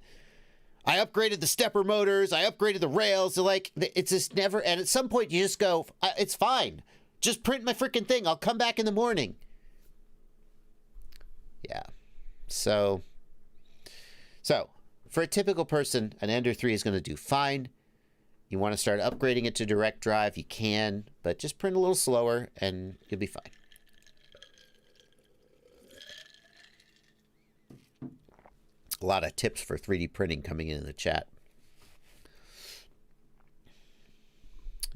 I upgraded the stepper motors. I upgraded the rails. So it's just never. And at some point, you just go, it's fine. Just print my freaking thing. I'll come back in the morning. Yeah. So for a typical person, an Ender 3 is going to do fine. You want to start upgrading it to direct drive, you can, but just print a little slower and you'll be fine. A lot of tips for 3D printing coming in the chat.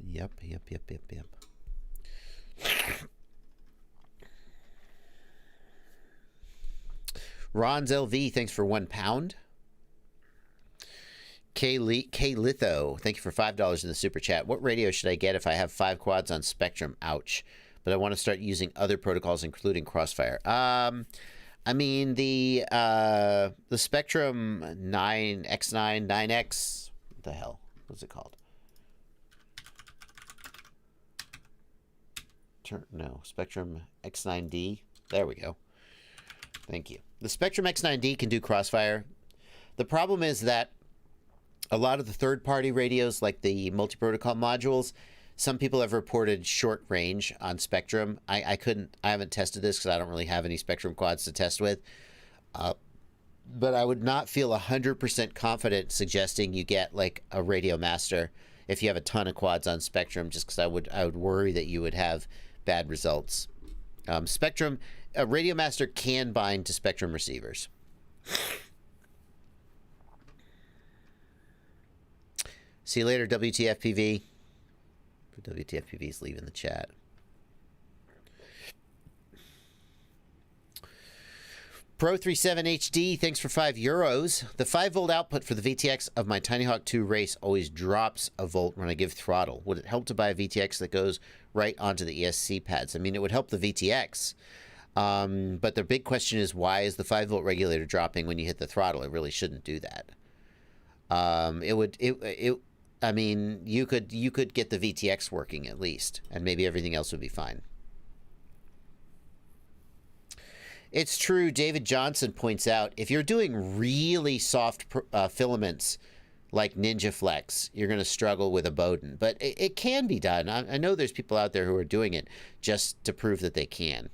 Yep. Ron's LV, thanks for £1. K Litho, thank you for $5 in the super chat. What radio should I get if I have 5 quads on Spectrum? Ouch. But I want to start using other protocols, including Crossfire. I mean, the Spectrum 9X9, 9X, what the hell? What's it called? No, Spectrum X9D. There we go. Thank you. The Spectrum X9D can do crossfire. The problem is that a lot of the third-party radios, like the multi-protocol modules, some people have reported short range on Spectrum. I haven't tested this because I don't really have any Spectrum quads to test with. But I would not feel 100% confident suggesting you get like a Radio Master if you have a ton of quads on Spectrum, just because I would worry that you would have bad results. Spectrum, a Radio Master can bind to Spectrum receivers. See you later, WTFPV. WTFPV is leaving the chat. Pro37HD, thanks for €5. The 5-volt output for the VTX of my Tiny Hawk 2 race always drops a volt when I give throttle. Would it help to buy a VTX that goes right onto the ESC pads? I mean, it would help the VTX. But the big question is, why is the 5-volt regulator dropping when you hit the throttle? It really shouldn't do that. I mean, you could get the VTX working at least, and maybe everything else would be fine. It's true, David Johnson points out, if you're doing really soft filaments like Ninja Flex, you're going to struggle with a Bowden. But it can be done. I know there's people out there who are doing it just to prove that they can.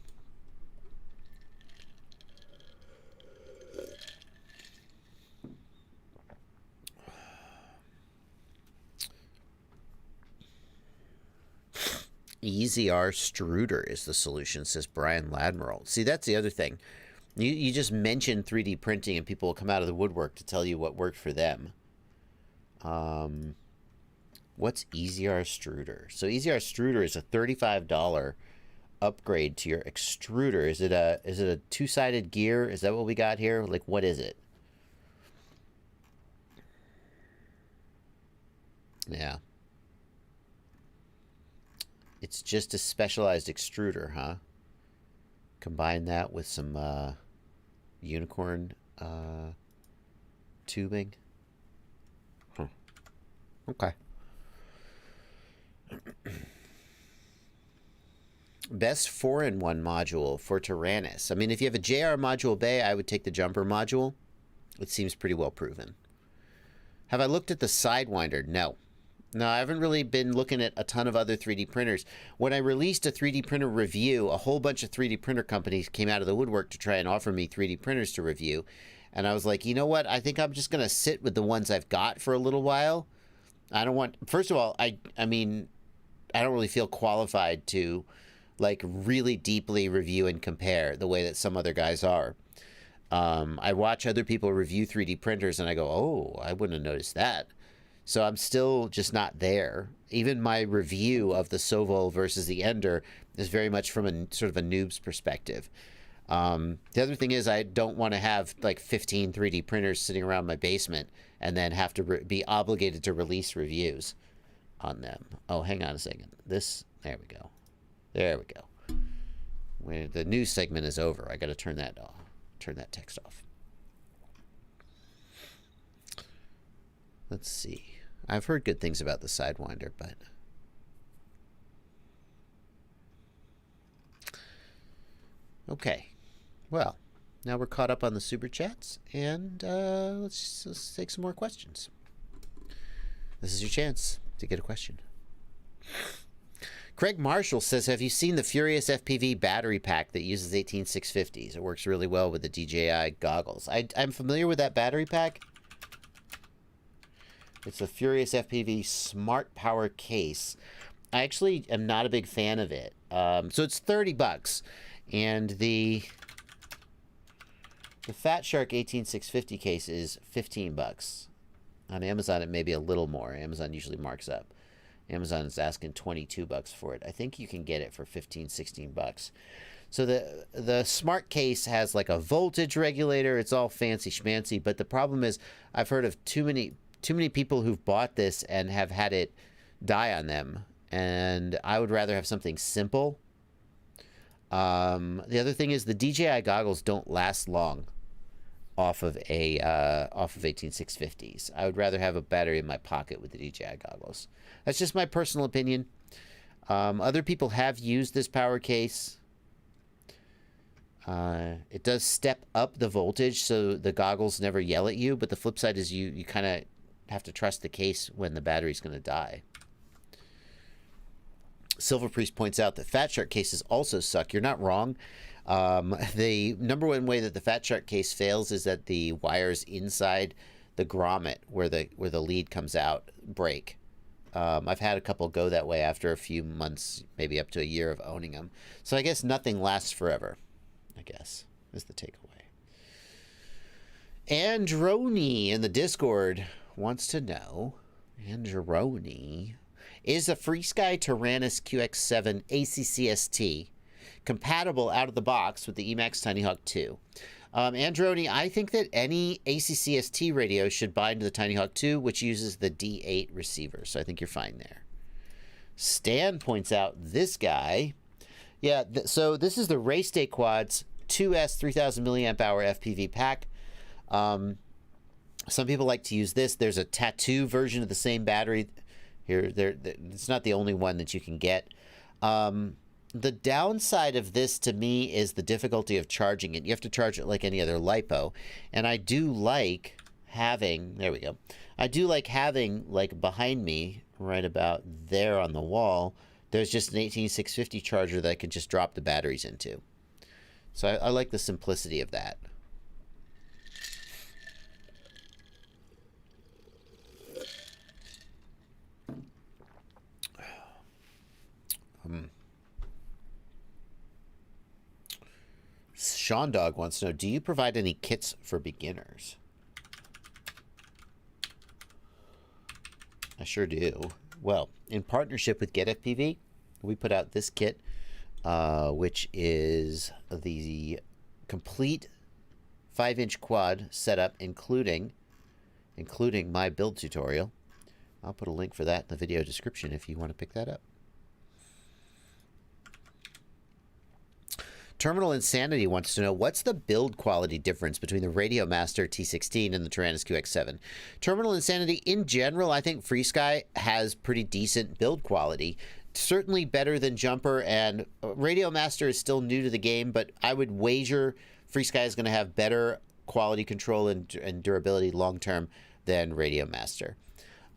EZR Struder is the solution, says Brian Ladmiral. See, that's the other thing. You just mention 3D printing and people will come out of the woodwork to tell you what worked for them. What's EZR Struder? So EZR Struder is a $35 upgrade to your extruder. Is it a two-sided gear? Is that what we got here? Like, what is it? Yeah. It's just a specialized extruder, huh? Combine that with some unicorn tubing. Huh. Okay. Best 4-in-1 module for Tyrannus. I mean, if you have a JR module bay, I would take the jumper module. It seems pretty well proven. Have I looked at the Sidewinder? No. No, I haven't really been looking at a ton of other 3D printers. When I released a 3D printer review, a whole bunch of 3D printer companies came out of the woodwork to try and offer me 3D printers to review. And I was like, you know what? I think I'm just going to sit with the ones I've got for a little while. I don't want... First of all, I mean, I don't really feel qualified to, like, really deeply review and compare the way that some other guys are. I watch other people review 3D printers and I go, oh, I wouldn't have noticed that. So I'm still just not there. Even my review of the Sovol versus the Ender is very much from a sort of a noob's perspective. The other thing is I don't want to have like 15 3D printers sitting around my basement and then have to be obligated to release reviews on them. Oh, hang on a second. There we go. There we go. When the news segment is over, I got to turn that off. Turn that text off. Let's see. I've heard good things about the Sidewinder, but... Okay. Well, now we're caught up on the Super Chats, and let's take some more questions. This is your chance to get a question. Craig Marshall says, have you seen the Furious FPV battery pack that uses 18650s? It works really well with the DJI goggles. I'm familiar with that battery pack. It's a Furious FPV Smart Power case. I actually am not a big fan of it. So it's $30, and the Fat Shark 18650 case is $15. On Amazon, it may be a little more. Amazon usually marks up. Amazon is asking $22 for it. I think you can get it for $15, $16. So the smart case has like a voltage regulator. It's all fancy schmancy, but the problem is I've heard of too many people who've bought this and have had it die on them, and I would rather have something simple. The other thing is the DJI goggles don't last long. off of 18650s. I would rather have a battery in my pocket with the DJI goggles. That's just my personal opinion. Other people have used this power case. It does step up the voltage, so the goggles never yell at you, but the flip side is you kind of have to trust the case when the battery's going to die. Silver Priest points out that Fat Shark cases also suck. You're not wrong. The number one way that the Fat Shark case fails is that the wires inside the grommet, where the lead comes out, break. I've had a couple go that way after a few months, maybe up to a year of owning them. So I guess nothing lasts forever, I guess, is the takeaway. Androni in the Discord wants to know, Androni, is a FreeSky Tyrannus QX7 ACCST compatible out of the box with the Emax Tiny Hawk 2? Androni, I think that any ACCST radio should bind to the Tiny Hawk 2, which uses the D8 receiver. So I think you're fine there. Stan points out this guy. Yeah, so this is the Race Day Quads 2S 3000 milliamp hour FPV pack. Some people like to use this. There's a tattoo version of the same battery. Here, it's not the only one that you can get. The downside of this to me is the difficulty of charging it. You have to charge it like any other LiPo. And I do like having, there we go. I do like having, like behind me, right about there on the wall, there's just an 18650 charger that I can just drop the batteries into. So I like the simplicity of that. Sean Dog wants to know, do you provide any kits for beginners? I sure do. Well, in partnership with Get FPV, we put out this kit, which is the complete 5-inch quad setup, including my build tutorial. I'll put a link for that in the video description if you want to pick that up. Terminal Insanity wants to know, what's the build quality difference between the Radio Master T16 and the Tyrannus QX7? Terminal Insanity, in general, I think FreeSky has pretty decent build quality. Certainly better than Jumper, and Radio Master is still new to the game, but I would wager FreeSky is going to have better quality control and durability long-term than Radio Master.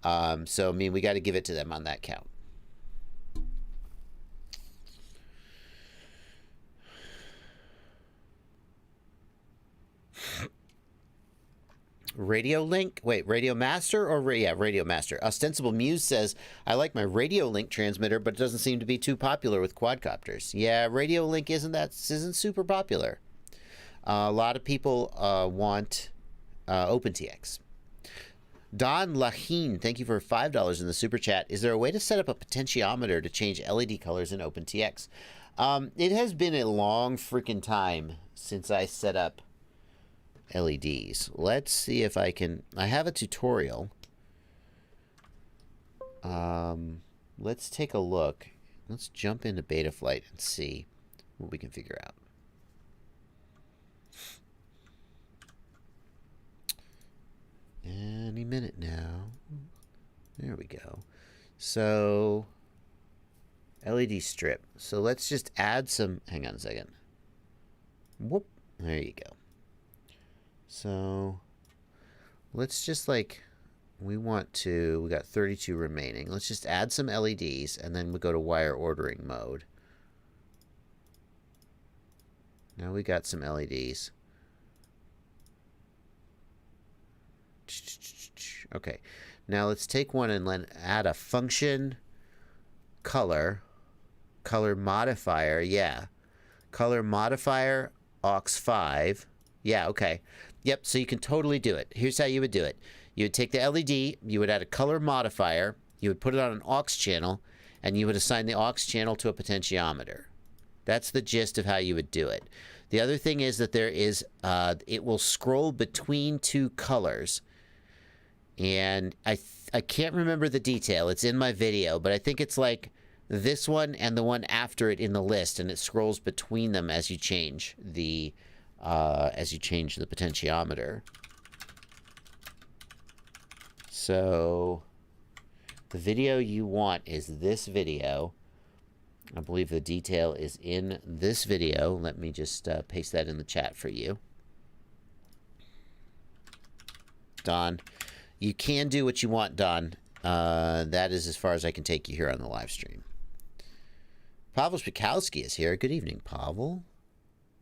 So, I mean, we got to give it to them on that count. Radio Link? Wait, Radio Master or yeah, Radio Master. Ostensible Muse says, I like my Radio Link transmitter, but it doesn't seem to be too popular with quadcopters. Yeah, Radio Link isn't super popular. A lot of people want OpenTX. Don Lahine, thank you for $5 in the super chat. Is there a way to set up a potentiometer to change LED colors in OpenTX? It has been a long freaking time since I set up LEDs. Let's see if I can. I have a tutorial. Let's take a look. Let's jump into Betaflight and see what we can figure out. Any minute now. There we go. So, LED strip. So let's just add some. Hang on a second. Whoop. There you go. So let's just we got 32 remaining. Let's just add some LEDs and then we go to wire ordering mode. Now we got some LEDs. Okay. Now let's take one and then add a function color modifier. Yeah. Color modifier aux 5. Yeah, okay. Yep, so you can totally do it. Here's how you would do it. You would take the LED, you would add a color modifier, you would put it on an aux channel, and you would assign the aux channel to a potentiometer. That's the gist of how you would do it. The other thing is that there is, it will scroll between two colors. And I can't remember the detail. It's in my video, but I think it's like this one and the one after it in the list, and it scrolls between them as you change the as you change the potentiometer. So the video you want is this video. I believe the detail is in this video. Let me just paste that in the chat for you. Don, you can do what you want, Don. That is as far as I can take you here on the live stream. Pavel Spikowski is here. Good evening, Pavel.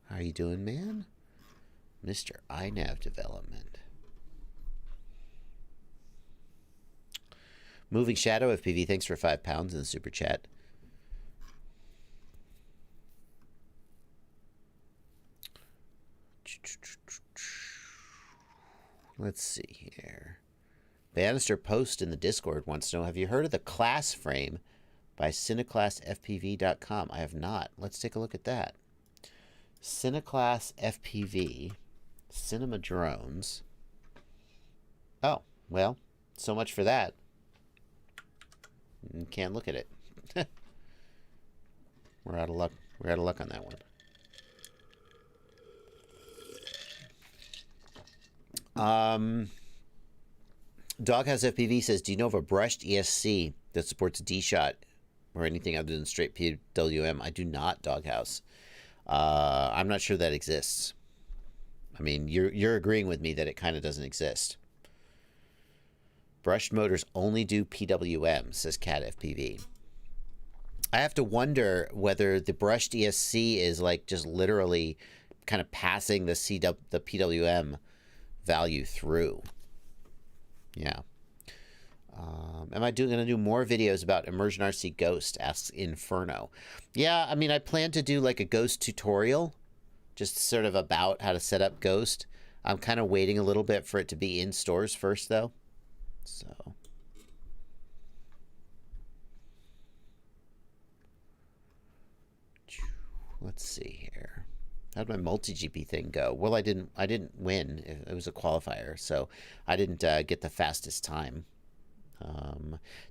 How are you doing, man? Mr. iNav Development. Moving Shadow FPV, thanks for £5 in the super chat. Let's see here. Bannister Post in the Discord wants to know, have you heard of the Class Frame by CineClassFPV.com? I have not. Let's take a look at that. CineClass FPV, Cinema Drones. Oh, well, so much for that. Can't look at it. We're out of luck. We're out of luck on that one. Doghouse FPV says, do you know of a brushed ESC that supports D-Shot or anything other than straight PWM? I do not, Doghouse. I'm not sure that exists. I mean, you're agreeing with me that it kind of doesn't exist. Brushed motors only do PWM, says Cat FPV. I have to wonder whether the brushed ESC is like just literally kind of passing the PWM value through. Yeah. Am I going to do more videos about Immersion RC Ghost? Asks Inferno. Yeah, I mean, I plan to do like a Ghost tutorial, just sort of about how to set up Ghost. I'm kind of waiting a little bit for it to be in stores first, though. So. Let's see here. How did my multi-GP thing go? Well, I didn't win. It was a qualifier, so I didn't get the fastest time.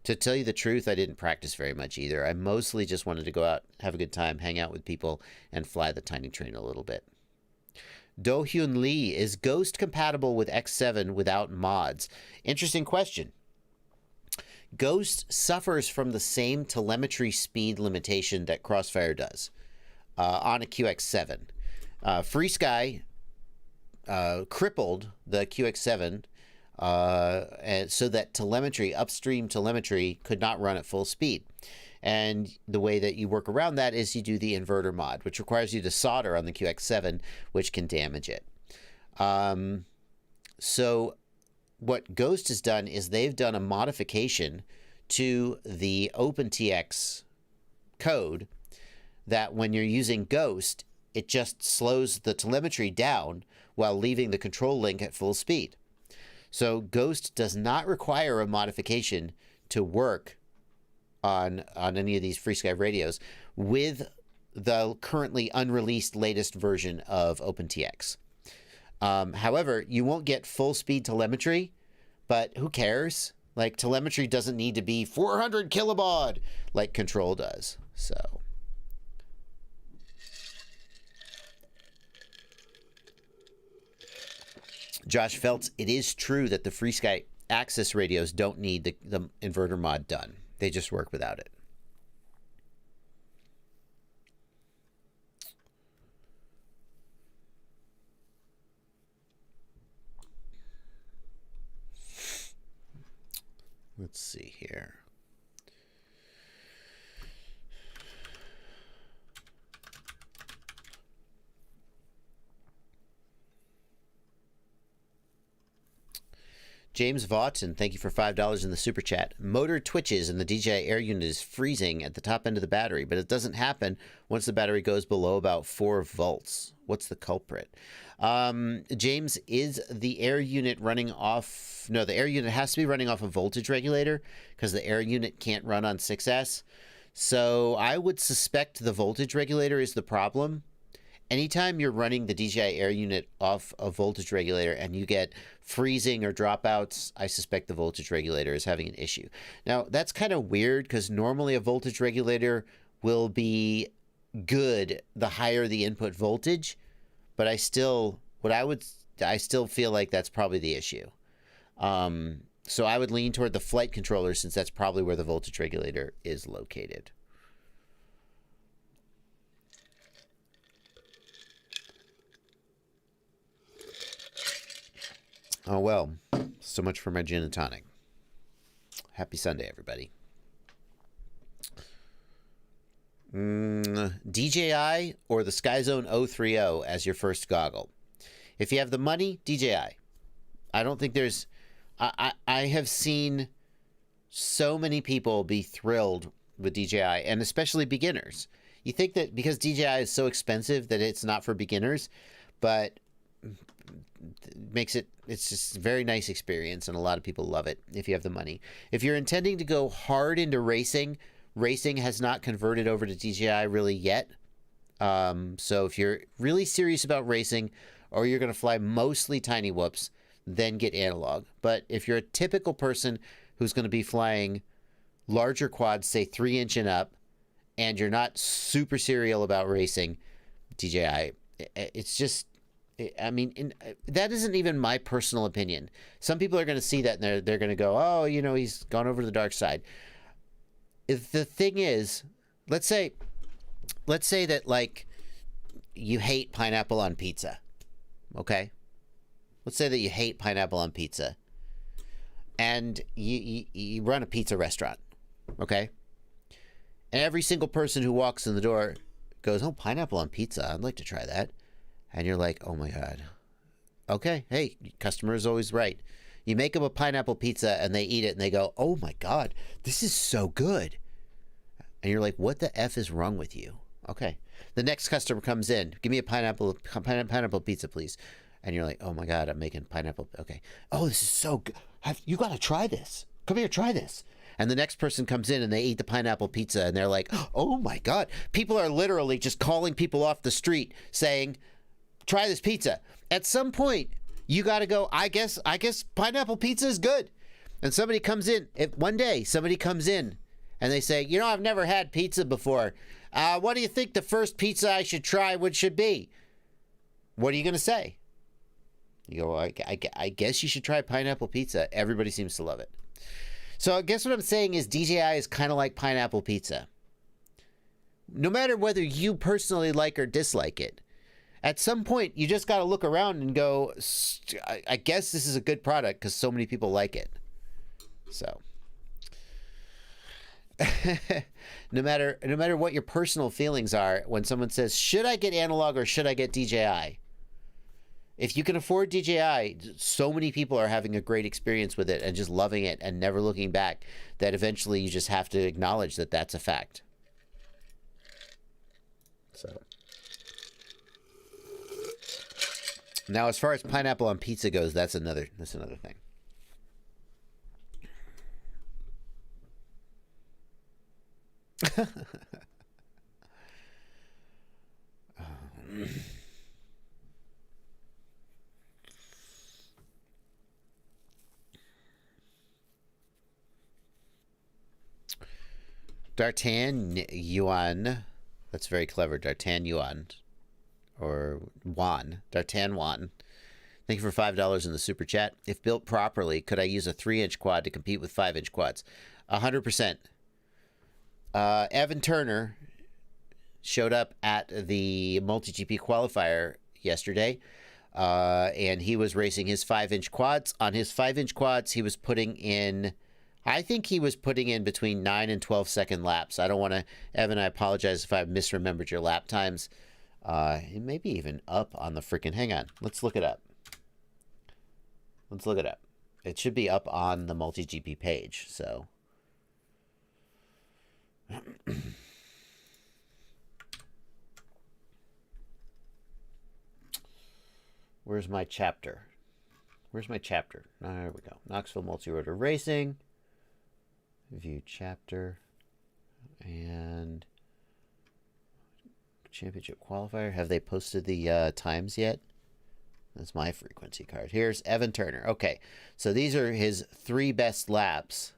To tell you the truth, I didn't practice very much either. I mostly just wanted to go out, have a good time, hang out with people, and fly the tiny train a little bit. Do-Hyun Lee, is Ghost compatible with X7 without mods? Interesting question. Ghost suffers from the same telemetry speed limitation that Crossfire does on a QX7. FreeSky crippled the QX7 and so that telemetry, upstream telemetry, could not run at full speed. And the way that you work around that is you do the inverter mod, which requires you to solder on the QX7, which can damage it. So what Ghost has done is they've done a modification to the OpenTX code that when you're using Ghost, it just slows the telemetry down while leaving the control link at full speed. So Ghost does not require a modification to work on any of these FreeSky radios with the currently unreleased latest version of OpenTX. However, you won't get full speed telemetry, but who cares? Like, telemetry doesn't need to be 400 kilobaud like Control does. So Josh Feltz, it is true that the FreeSky Access radios don't need the inverter mod done. They just work without it. Let's see here. James Vaughton, thank you for $5 in the super chat. Motor twitches and the DJI Air Unit is freezing at the top end of the battery, but it doesn't happen once the battery goes below about 4 volts. What's the culprit? James, is the Air Unit running off? No, the Air Unit has to be running off a voltage regulator because the Air Unit can't run on 6S. So I would suspect the voltage regulator is the problem. Anytime you're running the DJI Air Unit off a voltage regulator and you get freezing or dropouts, I suspect the voltage regulator is having an issue. Now, that's kind of weird because normally a voltage regulator will be good the higher the input voltage, but I still feel like that's probably the issue. So I would lean toward the flight controller, since that's probably where the voltage regulator is located. Oh, well, so much for my gin and tonic. Happy Sunday, everybody. DJI or the SkyZone 030 as your first goggle. If you have the money, DJI. I don't think there's... I have seen so many people be thrilled with DJI, and especially beginners. You think that because DJI is so expensive that it's not for beginners, but it's just a very nice experience, and a lot of people love it if you have the money. If you're intending to go hard into racing has not converted over to DJI really yet. So if you're really serious about racing, or you're going to fly mostly tiny whoops, then get analog. But if you're a typical person who's going to be flying larger quads, say 3-inch and up, and you're not super serial about racing, DJI, it's just... I mean, that isn't even my personal opinion. Some people are going to see that and they're going to go, oh, you know, he's gone over to the dark side. If the thing is, let's say that, like, you hate pineapple on pizza, okay? Let's say that you hate pineapple on pizza, and you run a pizza restaurant, okay? And every single person who walks in the door goes, oh, pineapple on pizza, I'd like to try that. And you're like, oh my God. Okay, hey, customer is always right. You make them a pineapple pizza and they eat it and they go, oh my God, this is so good. And you're like, what the F is wrong with you? Okay. The next customer comes in, give me a pineapple pizza, please. And you're like, oh my God, I'm making pineapple. Okay. Oh, this is so good. You got to try this. Come here, try this. And the next person comes in and they eat the pineapple pizza and they're like, oh my God. People are literally just calling people off the street saying, try this pizza. At some point, you got to go, I guess pineapple pizza is good. And somebody comes in, one day somebody comes in and they say, you know, I've never had pizza before. What do you think the first pizza I should try should be? What are you going to say? You go, I guess you should try pineapple pizza. Everybody seems to love it. So I guess what I'm saying is DJI is kind of like pineapple pizza. No matter whether you personally like or dislike it, at some point, you just got to look around and go, I guess this is a good product because so many people like it. So, no matter what your personal feelings are, when someone says, should I get analog or should I get DJI? If you can afford DJI, so many people are having a great experience with it and just loving it and never looking back, that eventually you just have to acknowledge that that's a fact. So... Now, as far as pineapple on pizza goes, that's another thing. D'Artagnan Yuan. That's very clever. D'Artagnan Yuan. Or Juan. D'Artagnan Juan. Thank you for $5 in the super chat. If built properly, could I use a 3-inch quad to compete with 5-inch quads? 100%. Evan Turner showed up at the MultiGP qualifier yesterday, and he was racing his 5-inch quads. On his 5-inch quads, he was putting in... I think he was putting in between 9 and 12-second laps. I don't want to... Evan, I apologize if I misremembered your lap times. It may be even up on the freaking... Hang on. Let's look it up. Let's look it up. It should be up on the MultiGP page, so... Where's my chapter? Where's my chapter? There we go. Knoxville Multi-Rotor Racing. View chapter. And... Championship qualifier. Have they posted the times yet? That's my frequency card. Here's Evan Turner. Okay, so these are his 3 best laps.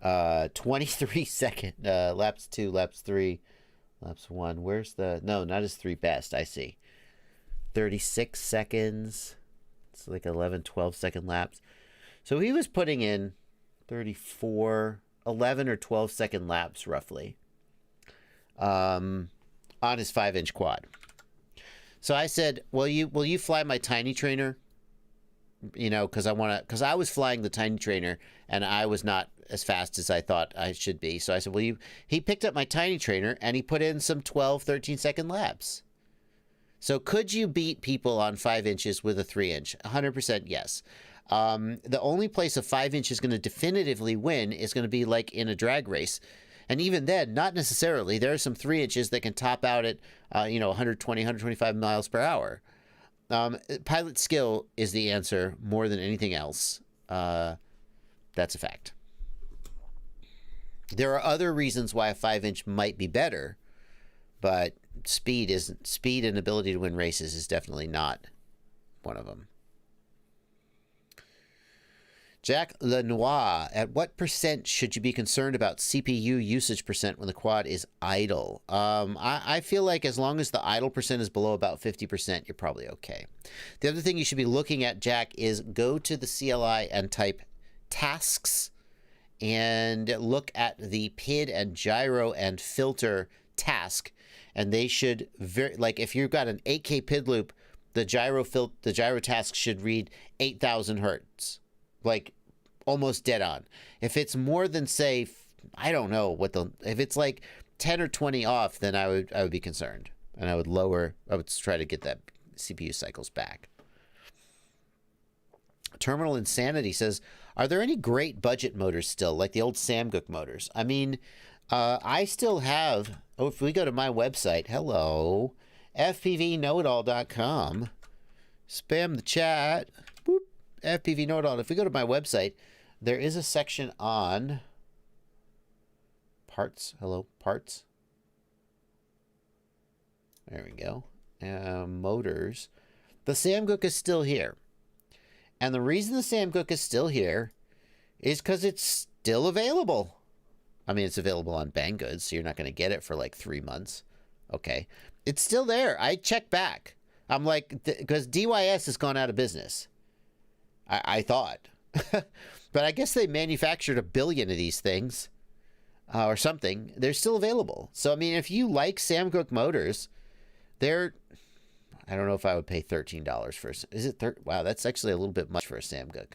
23 second. Laps 2, laps 3, laps 1. Where's the... No, not his 3 best. I see. 36 seconds. It's like 11, 12-second laps. So he was putting in 34, 11 or 12-second laps roughly on his 5-inch quad. So I said, will you fly my tiny trainer? You know, because I was flying the tiny trainer and I was not as fast as I thought I should be. So I said, he picked up my tiny trainer and he put in some 12, 13-second laps. So could you beat people on 5 inches with a 3-inch? 100% yes. The only place a 5-inch is going to definitively win is going to be like in a drag race. And even then, not necessarily. There are some 3 inches that can top out at, 120, 125 miles per hour. Pilot skill is the answer more than anything else. That's a fact. There are other reasons why a 5-inch might be better, but speed and ability to win races is definitely not one of them. Jack Lenoir, at what percent should you be concerned about CPU usage percent when the quad is idle? I feel like as long as the idle percent is below about 50%, you're probably okay. The other thing you should be looking at, Jack, is go to the CLI and type tasks and look at the PID and gyro and filter task. And they should, like if you've got an 8K PID loop, the gyro task should read 8,000 hertz. Like almost dead on. If it's more than, say, I don't know if it's like 10 or 20 off, then I would be concerned, and I would try to get that CPU cycles back. Terminal Insanity says, are there any great budget motors still, like the old Samguk motors? I mean, I still have, if we go to my website, hello, fpvknowitall.com, spam the chat, boop, FPV Know-It-All. If we go to my website, there is a section on parts. Hello, parts. There we go. Motors. The Samguk is still here. And the reason the Samguk is still here is because it's still available. I mean, it's available on Banggood, so you're not going to get it for like 3 months. Okay. It's still there. I checked back. I'm like, because DYS has gone out of business. I thought. But I guess they manufactured 1 billion of these things or something. They're still available. So, I mean, if you like Samguk motors, they're... I don't know if I would pay $13 for... Is it... Wow, that's actually a little bit much for a Samguk.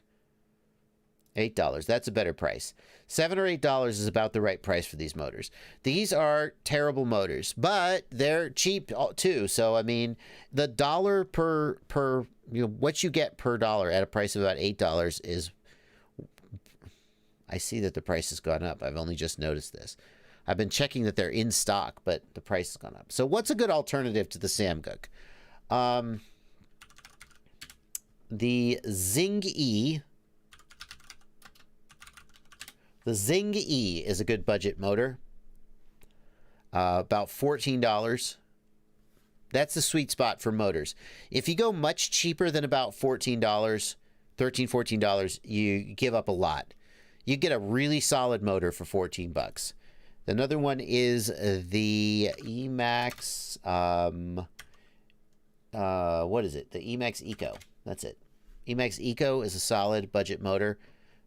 $8. That's a better price. $7 or $8 is about the right price for these motors. These are terrible motors, but they're cheap too. So, I mean, the dollar per what you get per dollar at a price of about $8 is... I see that the price has gone up. I've only just noticed this. I've been checking that they're in stock, but the price has gone up. So what's a good alternative to the Samguk? The Zing E. The Zing E is a good budget motor. About $14. That's the sweet spot for motors. If you go much cheaper than about $14, $13, $14, you give up a lot. You get a really solid motor for $14. Another one is the Emax. What is it? The Emax Eco. That's it. Emax Eco is a solid budget motor.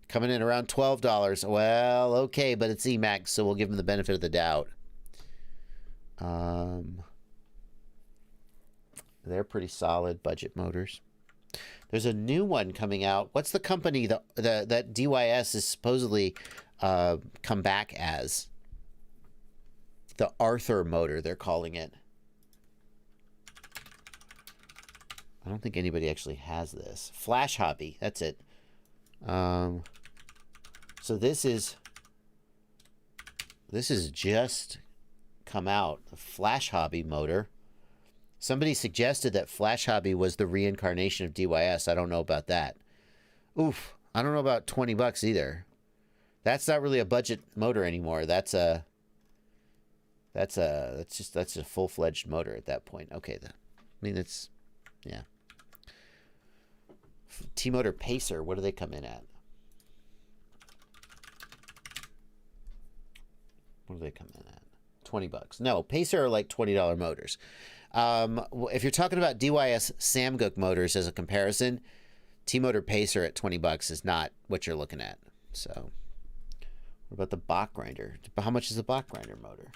Coming in around $12. Well, okay, but it's Emax, so we'll give them the benefit of the doubt. They're pretty solid budget motors. There's a new one coming out. What's the company that DYS is supposedly come back as? The Arthur motor, they're calling it. I don't think anybody actually has this. Flash Hobby, that's it. So this is just come out. The Flash Hobby motor. Somebody suggested that Flash Hobby was the reincarnation of DYS. I don't know about that. Oof. I don't know about $20 either. That's not really a budget motor anymore. That's a full-fledged motor at that point. Okay, it's yeah. T-Motor Pacer, what do they come in at? What do they come in at? $20. No, Pacer are like $20 motors. If you're talking about DYS Samguk motors as a comparison, T-Motor Pacer at $20 is not what you're looking at. So, what about the Bach grinder? How much is the Bach grinder motor?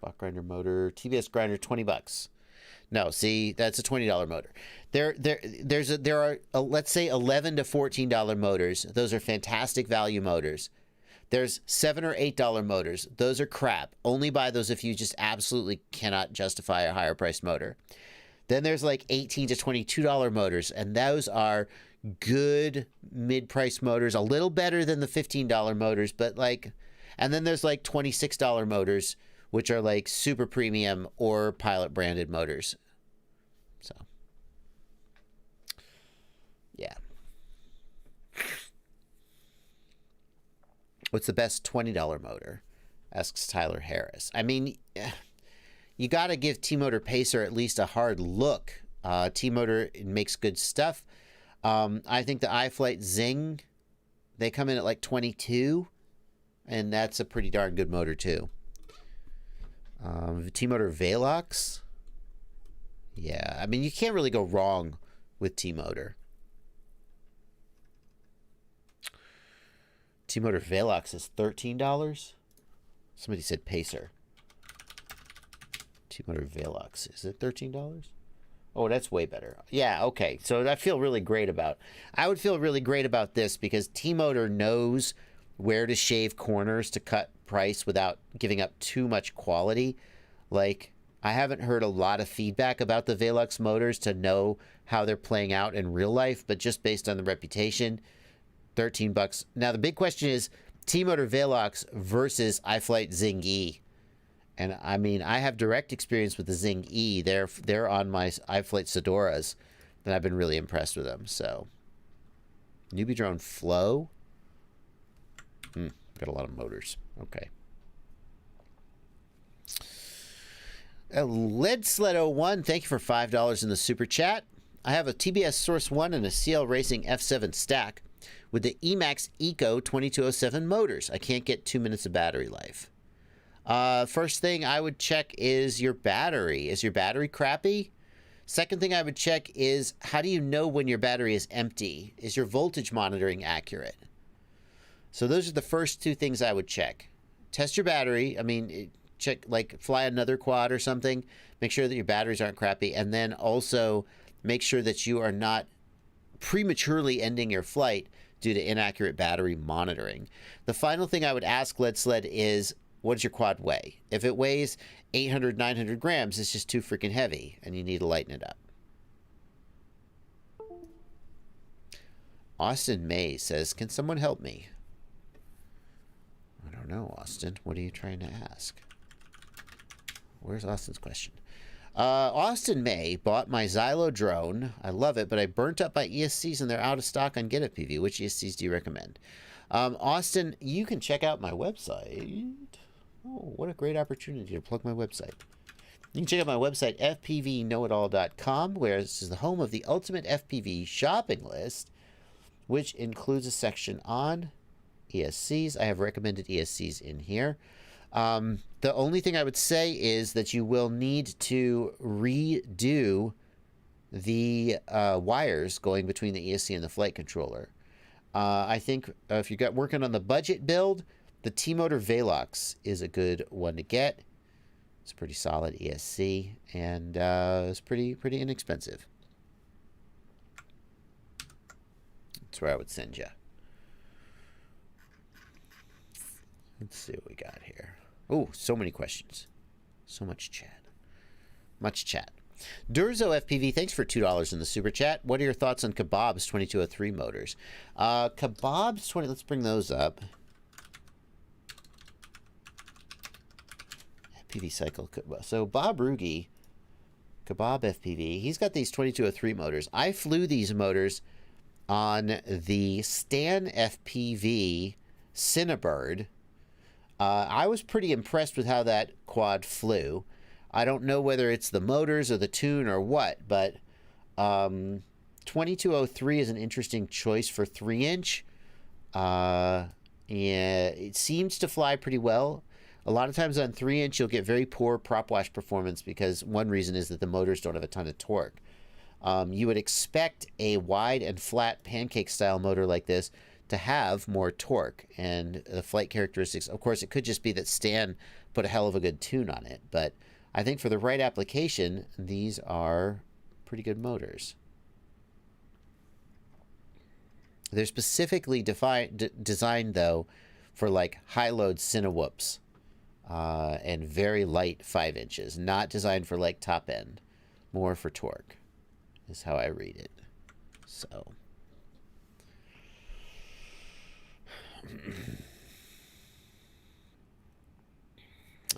Bach grinder motor, TBS grinder, $20. No, see, that's a $20 motor. There are let's say $11 to $14 motors. Those are fantastic value motors. There's $7 or $8 motors. Those are crap. Only buy those if you just absolutely cannot justify a higher priced motor. Then there's like $18 to $22 motors, and those are good mid-price motors, a little better than the $15 motors, but like, and then there's like $26 motors, which are like super premium or Pilot branded motors. So, yeah. What's the best $20 motor? Asks Tyler Harris. I mean, you got to give T-Motor Pacer at least a hard look. T-Motor makes good stuff. I think the iFlight Zing, they come in at like 22, and that's a pretty darn good motor too. T-Motor Velox. Yeah, I mean, you can't really go wrong with T-Motor. T-Motor Velox is $13. Somebody said Pacer. T-Motor Velox. Is it $13? Oh, that's way better. Yeah, okay. So I feel really great about. I would feel really great about this because T-Motor knows where to shave corners to cut price without giving up too much quality. Like, I haven't heard a lot of feedback about the Velox motors to know how they're playing out in real life, but just based on the reputation, $13. Now, the big question is T-Motor Velox versus iFlight Zing E. And I mean, I have direct experience with the Zing E. They're on my iFlight Sedoras, and I've been really impressed with them. So, Newbie Drone Flow. Got a lot of motors. Okay. Lead Sled 01, thank you for $5 in the super chat. I have a TBS Source 1 and a CL Racing F7 stack with the Emax Eco 2207 motors. I can't get 2 minutes of battery life. First thing I would check is your battery. Is your battery crappy? Second thing I would check is, how do you know when your battery is empty? Is your voltage monitoring accurate? So those are the first two things I would check. Test your battery. I mean, check, like, fly another quad or something. Make sure that your batteries aren't crappy. And then also make sure that you are not prematurely ending your flight due to inaccurate battery monitoring. The final thing I would ask Lead Sled is, what does your quad weigh? If it weighs 800, 900 grams, it's just too freaking heavy, and you need to lighten it up. Austin May says, can someone help me? I don't know, Austin. What are you trying to ask? Where's Austin's question? Austin May bought my Xylo drone. I love it, but I burnt up my ESCs and they're out of stock on GetFPV. Which ESCs do you recommend? Austin, you can check out my website. Oh, what a great opportunity to plug my website. You can check out my website, fpvknowitall.com, where this is the home of the ultimate FPV shopping list, which includes a section on ESCs. I have recommended ESCs in here. The only thing I would say is that you will need to redo the wires going between the ESC and the flight controller. I think if you're working on the budget build, the T-Motor Velox is a good one to get. It's a pretty solid ESC, and it's pretty inexpensive. That's where I would send you. Let's see what we got here. Oh, so many questions. So much chat. Much chat. Durzo FPV, thanks for $2 in the super chat. What are your thoughts on Kebab's 2203 motors? Kebab's 20, let's bring those up. FPV cycle. So Bob Rugi, Kebab FPV, he's got these 2203 motors. I flew these motors on the Stan FPV Cinebird. I was pretty impressed with how that quad flew. I don't know whether it's the motors or the tune or what, but 2203 is an interesting choice for 3-inch. Yeah, it seems to fly pretty well. A lot of times on 3-inch, you'll get very poor prop wash performance because one reason is that the motors don't have a ton of torque. You would expect a wide and flat pancake style motor like this to have more torque, and the flight characteristics, of course, it could just be that Stan put a hell of a good tune on it, but I think for the right application, these are pretty good motors. They're specifically designed, though, for like high load CineWhoops and very light 5 inches. Not designed for like top end, more for torque, is how I read it. So.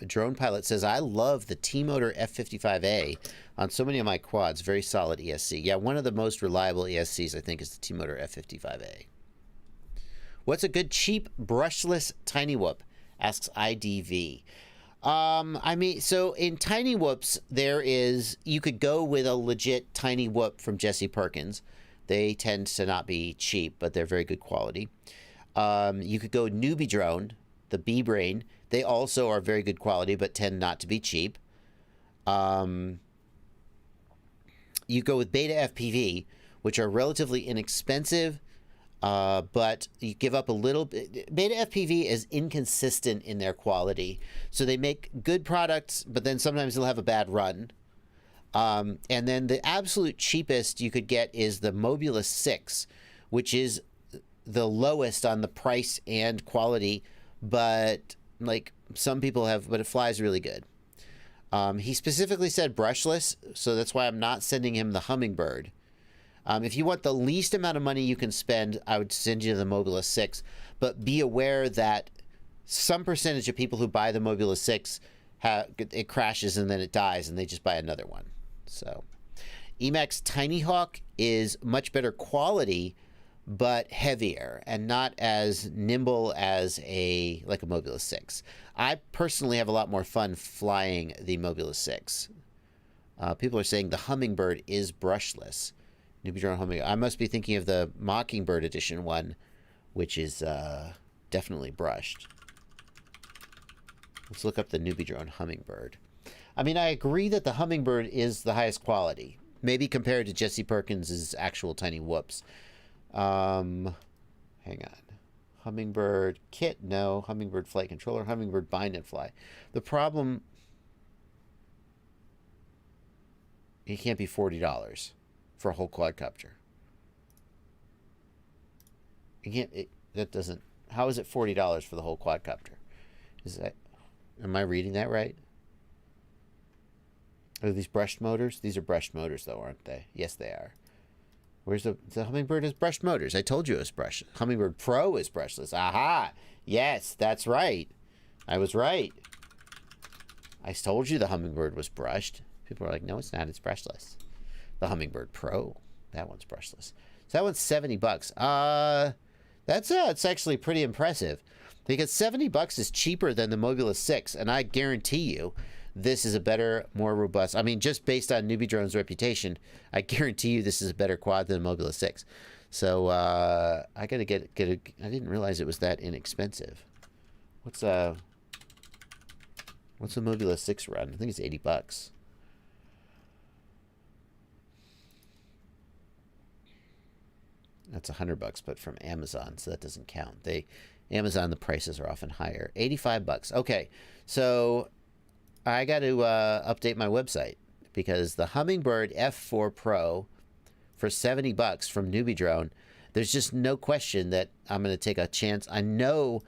Drone Pilot says, I love the T-Motor F55A on so many of my quads. Very solid ESC. Yeah, one of the most reliable ESCs, I think, is the T-Motor F55A. What's a good, cheap, brushless Tiny Whoop? Asks IDV. I mean, so in Tiny Whoops, you could go with a legit Tiny Whoop from Jesse Perkins. They tend to not be cheap, but they're very good quality. You could go Newbie Drone, the B-Brain. They also are very good quality, but tend not to be cheap. You go with Beta FPV, which are relatively inexpensive, but you give up a little bit. Beta FPV is inconsistent in their quality. So they make good products, but then sometimes they'll have a bad run. And then the absolute cheapest you could get is the Mobulus 6, which is the lowest on the price and quality, but like some people have, but it flies really good. He specifically said brushless, so that's why I'm not sending him the Hummingbird. If you want the least amount of money you can spend, I would send you the Mobulus 6, but be aware that some percentage of people who buy the Mobulus 6, it crashes and then it dies and they just buy another one. So Emax Tiny Hawk is much better quality, but heavier and not as nimble as like a Mobulus 6. I personally have a lot more fun flying the Mobulus 6. People are saying the Hummingbird is brushless. Newbie Drone Hummingbird. I must be thinking of the Mockingbird Edition one, which is definitely brushed. Let's look up the Newbie Drone Hummingbird. I mean, I agree that the Hummingbird is the highest quality, maybe compared to Jesse Perkins' actual Tiny Whoops. Hang on. Hummingbird kit, no. Hummingbird flight controller, Hummingbird bind and fly. The problem, it can't be $40 for a whole quadcopter. You can't. That doesn't. How is it $40 for the whole quadcopter? Is that? Am I reading that right? Are these brushed motors? These are brushed motors, though, aren't they? Yes, they are. Where's the Hummingbird has brushed motors? I told you it was brushed. Hummingbird Pro is brushless. Aha! Yes, that's right. I was right. I told you the Hummingbird was brushed. People are like, no, it's not. It's brushless. The Hummingbird Pro, that one's brushless. So that one's $70. It's actually pretty impressive because $70 is cheaper than the Mobulus 6, and I guarantee you this is a better, more robust. I mean, just based on Newbie Drone's reputation, I guarantee you this is a better quad than the Mobulus 6. So I gotta get a. I didn't realize it was that inexpensive. What's the Mobulus 6 run? I think it's $80. That's $100, but from Amazon, so that doesn't count. Amazon, the prices are often higher. $85. Okay, so I got to update my website because the Hummingbird F4 Pro for $70 from Newbie Drone, there's just no question that I'm going to take a chance. I know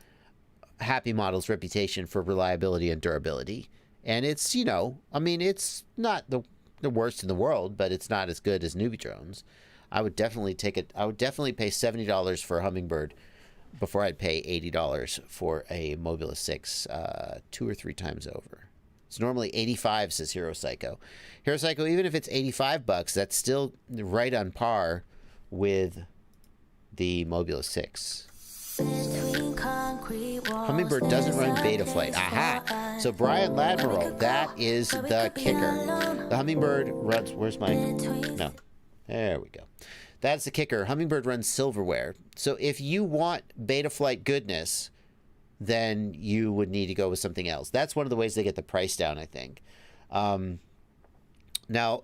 Happy Model's reputation for reliability and durability, and it's, I mean, it's not the worst in the world, but it's not as good as Newbie Drone's. I would definitely take it. I would definitely pay $70 for a Hummingbird before I'd pay $80 for a Mobulus 6 2 or 3 times over. It's normally $85, says Hero Psycho. Hero Psycho, even if it's $85, that's still right on par with the Mobulus 6. Hummingbird doesn't run beta flight. Aha! So Brian Ladmiral, that is the kicker. The Hummingbird runs. Where's my? No. There we go. That's the kicker. Hummingbird runs silverware. So if you want beta flight goodness, then you would need to go with something else. That's one of the ways they get the price down, I think. Now,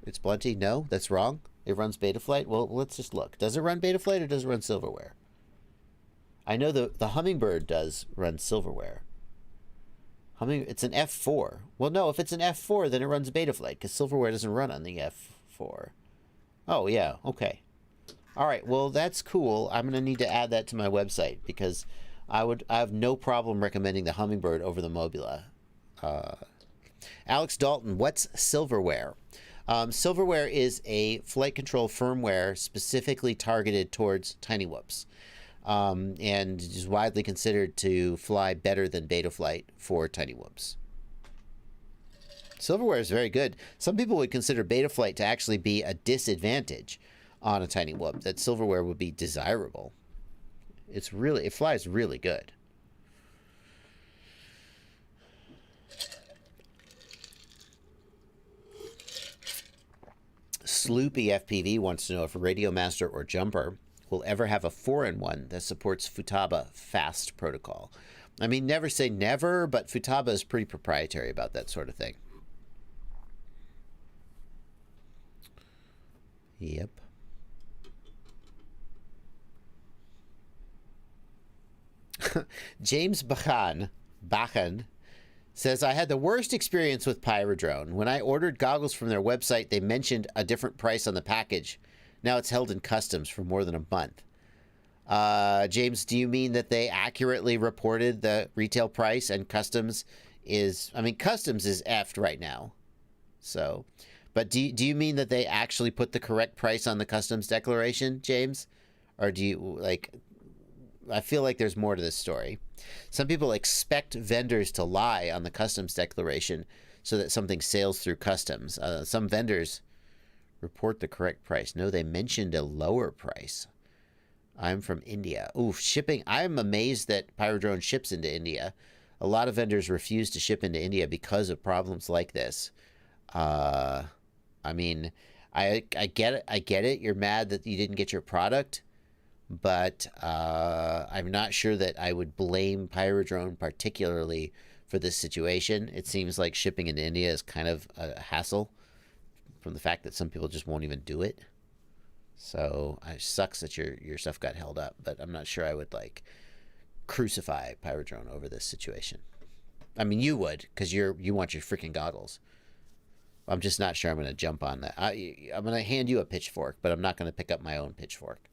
it's Blunty. No, that's wrong. It runs Betaflight. Well, let's just look. Does it run Betaflight or does it run Silverware? I know the Hummingbird does run Silverware. It's an F4. Well, no, if it's an F4, then it runs Betaflight because Silverware doesn't run on the F4. Oh, yeah. Okay. All right. Well, that's cool. I'm going to need to add that to my website because I have no problem recommending the Hummingbird over the Mobula. Alex Dalton, what's Silverware? Silverware is a flight control firmware specifically targeted towards tiny whoops. And is widely considered to fly better than Betaflight for tiny whoops. Silverware is very good. Some people would consider Betaflight to actually be a disadvantage on a tiny whoop, that Silverware would be desirable. It flies really good. Sloopy FPV wants to know if Radio Master or Jumper will ever have a 4-in-1 that supports Futaba fast protocol. I mean, never say never, but Futaba is pretty proprietary about that sort of thing. Yep. James Bachan says, I had the worst experience with Pyrodrone. When I ordered goggles from their website, they mentioned a different price on the package. Now it's held in customs for more than a month. James, do you mean that they accurately reported the retail price and customs is... I mean, customs is effed right now. So, but do you mean that they actually put the correct price on the customs declaration, James? Or do you, like... I feel like there's more to this story. Some people expect vendors to lie on the customs declaration so that something sails through customs. Some vendors report the correct price. No, they mentioned a lower price. I'm from India. Ooh, shipping. I'm amazed that Pyrodrone ships into India. A lot of vendors refuse to ship into India because of problems like this. I mean, I get it. I get it. You're mad that you didn't get your product. But I'm not sure that I would blame Pyrodrone particularly for this situation. It seems like shipping into India is kind of a hassle from the fact that some people just won't even do it. So it sucks that your stuff got held up, but I'm not sure I would like crucify Pyrodrone over this situation. I mean, you would, because you want your freaking goggles. I'm just not sure I'm going to jump on that. I'm going to hand you a pitchfork, but I'm not going to pick up my own pitchfork.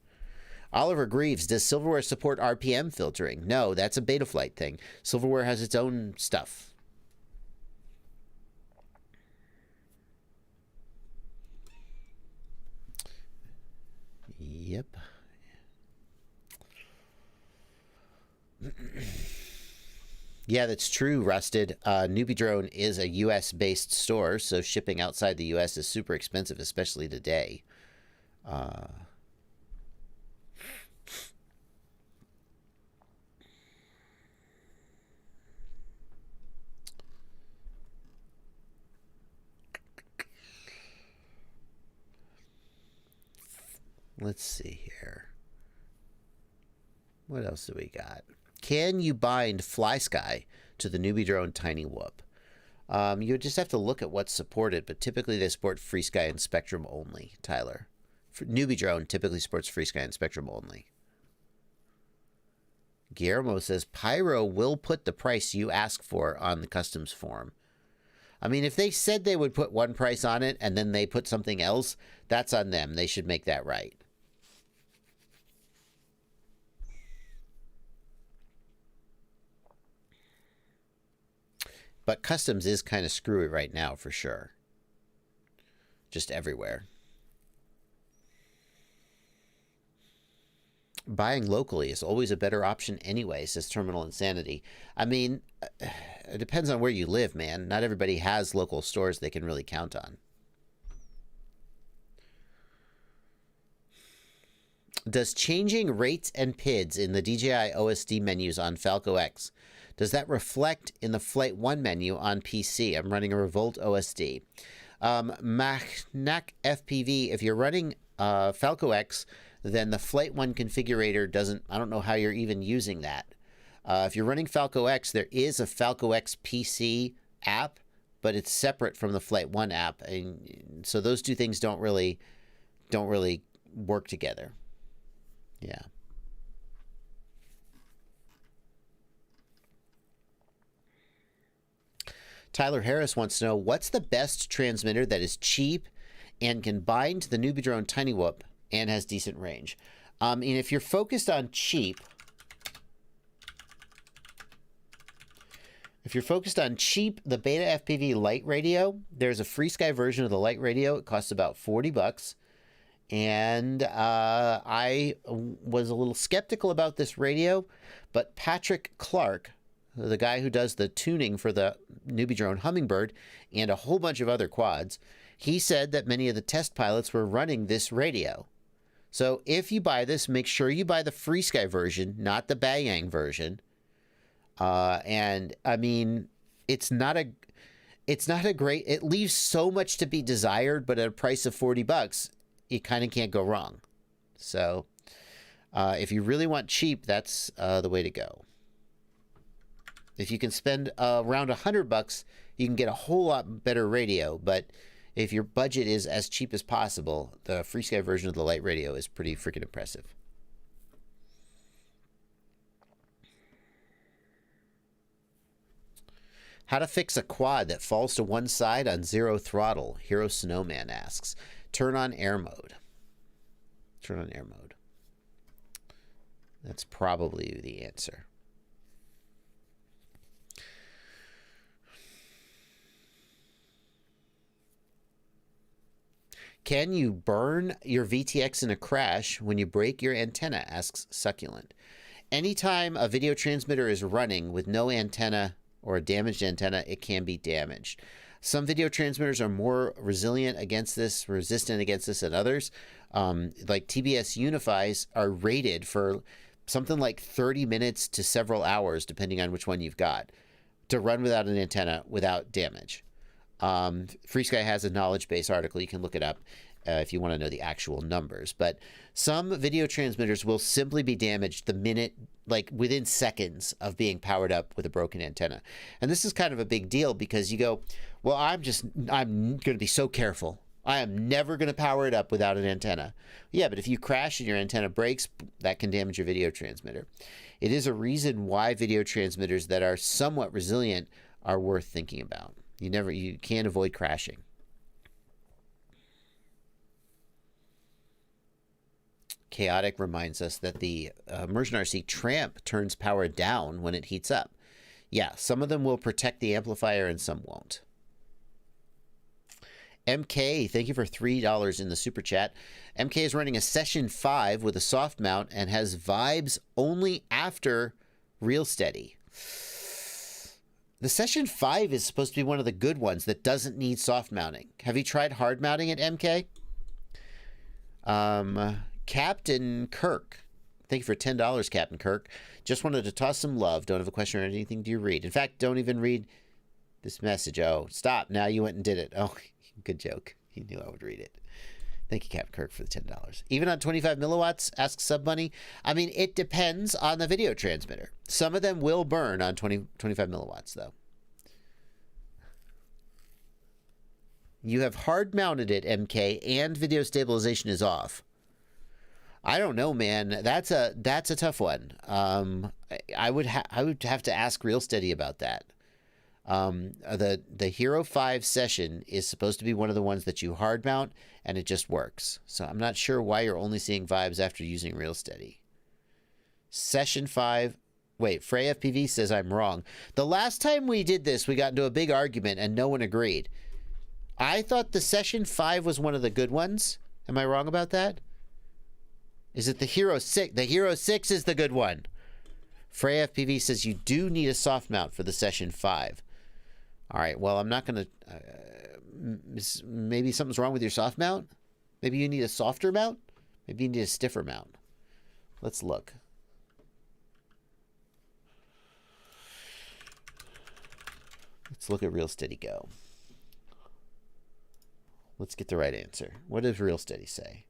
Oliver Greaves, does Silverware support RPM filtering? No, that's a Betaflight thing. Silverware has its own stuff. Yep. Yeah, that's true, Rusted. Newbie Drone is a U.S.-based store, so shipping outside the U.S. is super expensive, especially today. Let's see here. What else do we got? Can you bind FlySky to the Newbie Drone Tiny Whoop? You just have to look at what's supported, but typically they support FreeSky and Spectrum only, Tyler. Newbie Drone typically supports FreeSky and Spectrum only. Guillermo says, Pyro will put the price you ask for on the customs form. I mean, if they said they would put one price on it and then they put something else, that's on them. They should make that right. But customs is kind of screwy right now, for sure. Just everywhere. Buying locally is always a better option anyway, says Terminal Insanity. I mean, it depends on where you live, man. Not everybody has local stores they can really count on. Does changing rates and PIDs in the DJI OSD menus on Falco X, does that reflect in the Flight 1 menu on PC? I'm running a Revolt OSD. Machnak FPV, if you're running Falco X, then the Flight 1 configurator doesn't, I don't know how you're even using that. If you're running Falco X, there is a Falco X PC app, but it's separate from the Flight 1 app. And so those two things don't really work together. Yeah. Tyler Harris wants to know, what's the best transmitter that is cheap and can bind to the Newbie Drone Tiny Whoop and has decent range? And if you're focused on cheap, the Beta FPV Light Radio, there's a FreeSky version of the Light Radio. It costs about $40. And I was a little skeptical about this radio, but Patrick Clark, the guy who does the tuning for the Newbie Drone Hummingbird and a whole bunch of other quads, he said that many of the test pilots were running this radio. So if you buy this, make sure you buy the FreeSky version, not the Bayang version. And I mean, it's not a great, it leaves so much to be desired, but at a price of $40, you kind of can't go wrong. So if you really want cheap, that's the way to go. If you can spend around $100, you can get a whole lot better radio. But if your budget is as cheap as possible, the FreeSky version of the Light Radio is pretty freaking impressive. How to fix a quad that falls to one side on 0 throttle? Hero Snowman asks. Turn on air mode. Turn on air mode. That's probably the answer. Can you burn your VTX in a crash when you break your antenna? Asks Succulent. Anytime a video transmitter is running with no antenna or a damaged antenna, it can be damaged. Some video transmitters are more resistant against this than others. Like TBS Unifies are rated for something like 30 minutes to several hours, depending on which one you've got, to run without an antenna without damage. FreeSky has a knowledge base article. You can look it up if you want to know the actual numbers. But some video transmitters will simply be damaged the minute, like within seconds of being powered up with a broken antenna. And this is kind of a big deal because you go, well, I'm going to be so careful. I am never going to power it up without an antenna. Yeah, but if you crash and your antenna breaks, that can damage your video transmitter. It is a reason why video transmitters that are somewhat resilient are worth thinking about. You can't avoid crashing. Chaotic reminds us that the Immersion RC Tramp turns power down when it heats up. Yeah, some of them will protect the amplifier and some won't. MK, thank you for $3 in the super chat. MK is running a Session 5 with a soft mount and has vibes only after Real Steady. The Session 5 is supposed to be one of the good ones that doesn't need soft mounting. Have you tried hard mounting at MK? Captain Kirk. Thank you for $10, Captain Kirk. Just wanted to toss some love. Don't have a question or anything to read. In fact, don't even read this message. Oh, stop. Now you went and did it. Oh, good joke. He knew I would read it. Thank you, Captain Kirk, for the $10. Even on 25 milliwatts, asks Subbunny. I mean, it depends on the video transmitter. Some of them will burn on 25 milliwatts, though. You have hard mounted it, MK, and video stabilization is off. I don't know, man. That's a tough one. I would have to ask Real Steady about that. The Hero 5 Session is supposed to be one of the ones that you hard mount, and it just works. So I'm not sure why you're only seeing vibes after using Real Steady. Session 5. Wait, Frey FPV says I'm wrong. The last time we did this, we got into a big argument, and no one agreed. I thought the Session 5 was one of the good ones. Am I wrong about that? Is it the Hero 6? The Hero 6 is the good one. Frey FPV says you do need a soft mount for the Session 5. All right, well, I'm not going to... maybe something's wrong with your soft mount? Maybe you need a softer mount? Maybe you need a stiffer mount. Let's look. Let's look at Real Steady Go. Let's get the right answer. What does Real Steady say?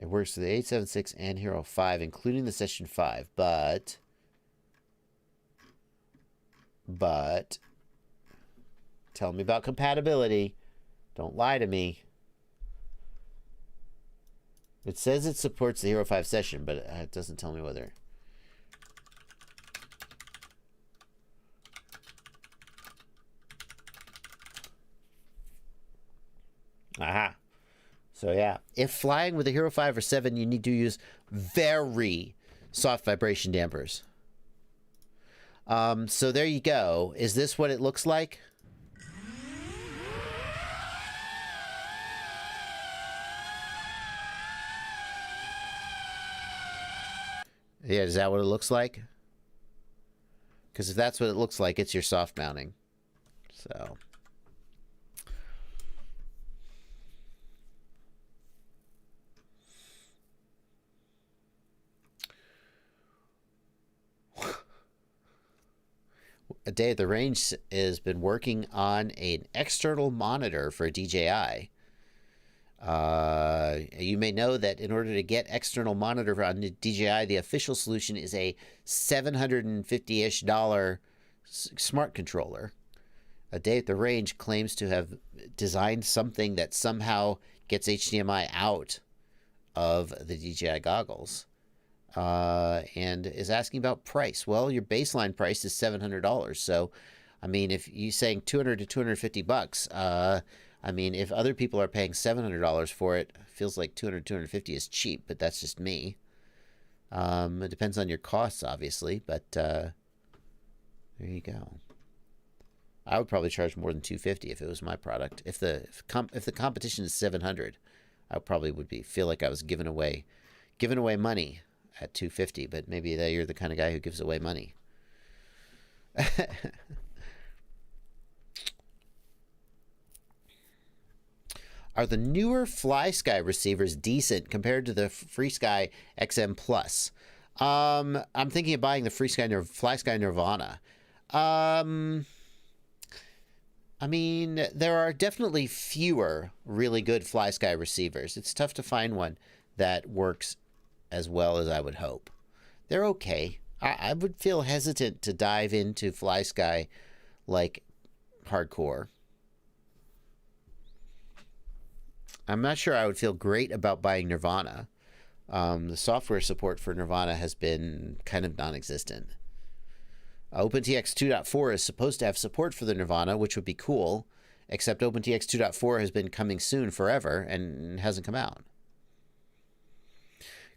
It works with the 876 and Hero 5, including the Session 5, but tell me about compatibility. Don't lie to me. It says it supports the Hero 5 Session, but it doesn't tell me whether. Aha. So yeah, if flying with a Hero 5 or 7, you need to use very soft vibration dampers. So there you go. Is this what it looks like? Yeah, is that what it looks like? Because if that's what it looks like, it's your soft mounting. So... A Day at the Range has been working on an external monitor for DJI. You may know that in order to get external monitor on DJI, the official solution is a $750-ish smart controller. A Day at the Range claims to have designed something that somehow gets HDMI out of the DJI goggles. And is asking about price. Well, your baseline price is $700. So, I mean, if you're saying $200 to $250, I mean, if other people are paying $700 for it, feels like $200 to $250 is cheap, but that's just me. It depends on your costs, obviously, but there you go. I would probably charge more than $250 if it was my product. If the competition is $700, I probably would feel like I was giving away money at $250, but maybe that you're the kind of guy who gives away money. Are the newer FlySky receivers decent compared to the FreeSky XM Plus? I'm thinking of buying the FlySky Nirvana. I mean, there are definitely fewer really good FlySky receivers. It's tough to find one that works as well as I would hope. They're okay. I would feel hesitant to dive into FlySky like hardcore. I'm not sure I would feel great about buying Nirvana. The software support for Nirvana has been kind of non-existent. OpenTX 2.4 is supposed to have support for the Nirvana, which would be cool, except OpenTX 2.4 has been coming soon forever and hasn't come out.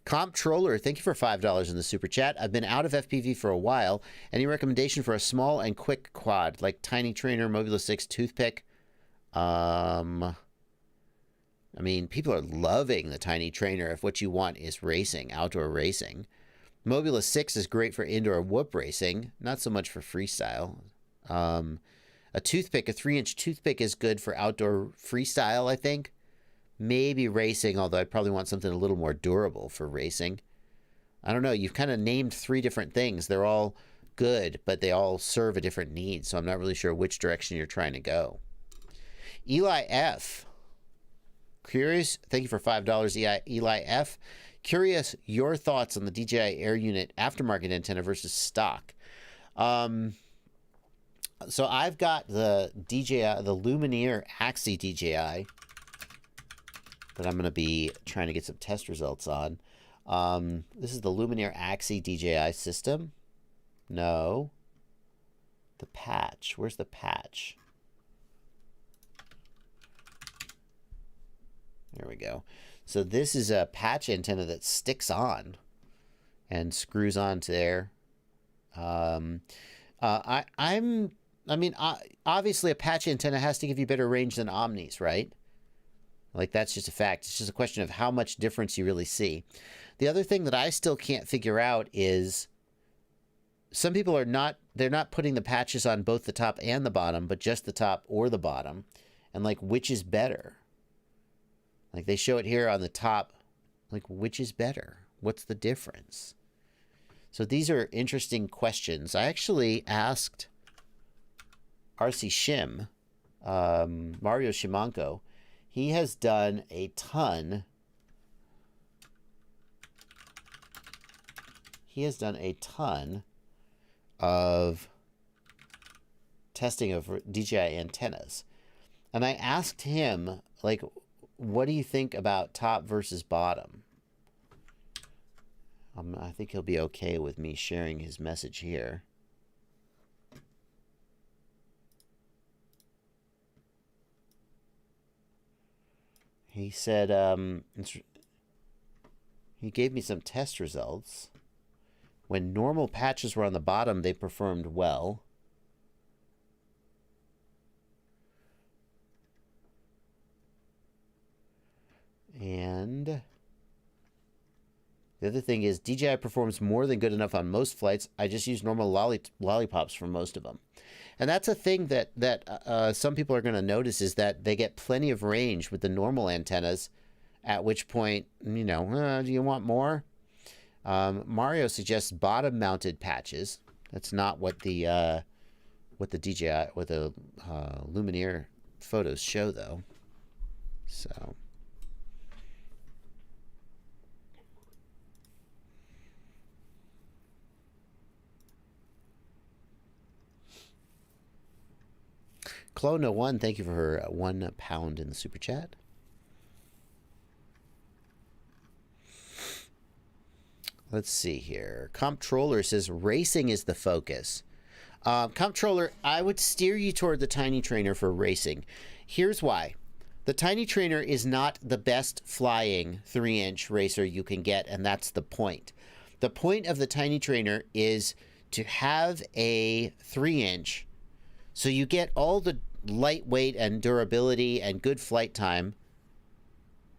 Comptroller, thank you for $5 in the super chat. I've been out of FPV for a while. Any recommendation for a small and quick quad, like Tiny Trainer, Mobula 6, Toothpick? I mean, people are loving the Tiny Trainer if what you want is racing, outdoor racing. Mobula 6 is great for indoor whoop racing, not so much for freestyle. A toothpick, a 3-inch toothpick is good for outdoor freestyle, I think. Maybe racing, although I probably want something a little more durable for racing. I don't know. You've kind of named 3 different things. They're all good, but they all serve a different need, so I'm not really sure which direction you're trying to go. Eli F. Curious. Thank you for $5, Eli F. Curious your thoughts on the DJI Air Unit aftermarket antenna versus stock. So I've got the DJI, the Lumineer Axi DJI that I'm going to be trying to get some test results on. This is the Lumineer Axi DJI system. No. The patch. Where's the patch? There we go. So this is a patch antenna that sticks on and screws onto there. Obviously a patch antenna has to give you better range than Omnis, right? Like, that's just a fact. It's just a question of how much difference you really see. The other thing that I still can't figure out is some people they're not putting the patches on both the top and the bottom, but just the top or the bottom. And, like, which is better? Like, they show it here on the top. Like, which is better? What's the difference? So these are interesting questions. I actually asked RC Shim, Mario Shimanko. He has done a ton he has done a ton of testing of DJI antennas. And I asked him, like, what do you think about top versus bottom? I think he'll be okay with me sharing his message here. He said, he gave me some test results. When normal patches were on the bottom, they performed well. And the other thing is DJI performs more than good enough on most flights. I just use normal lollipops for most of them. And that's a thing that some people are going to notice, is that they get plenty of range with the normal antennas, at which point, you know, do you want more? Mario suggests bottom-mounted patches. That's not what the Lumineer photos show, though. So... Clone01, thank you for her £1 in the super chat. Let's see here. Comptroller says racing is the focus. Comptroller, I would steer you toward the Tiny Trainer for racing. Here's why. The Tiny Trainer is not the best flying 3-inch racer you can get, and that's the point. The point of the Tiny Trainer is to have a 3-inch, so you get all the lightweight and durability and good flight time,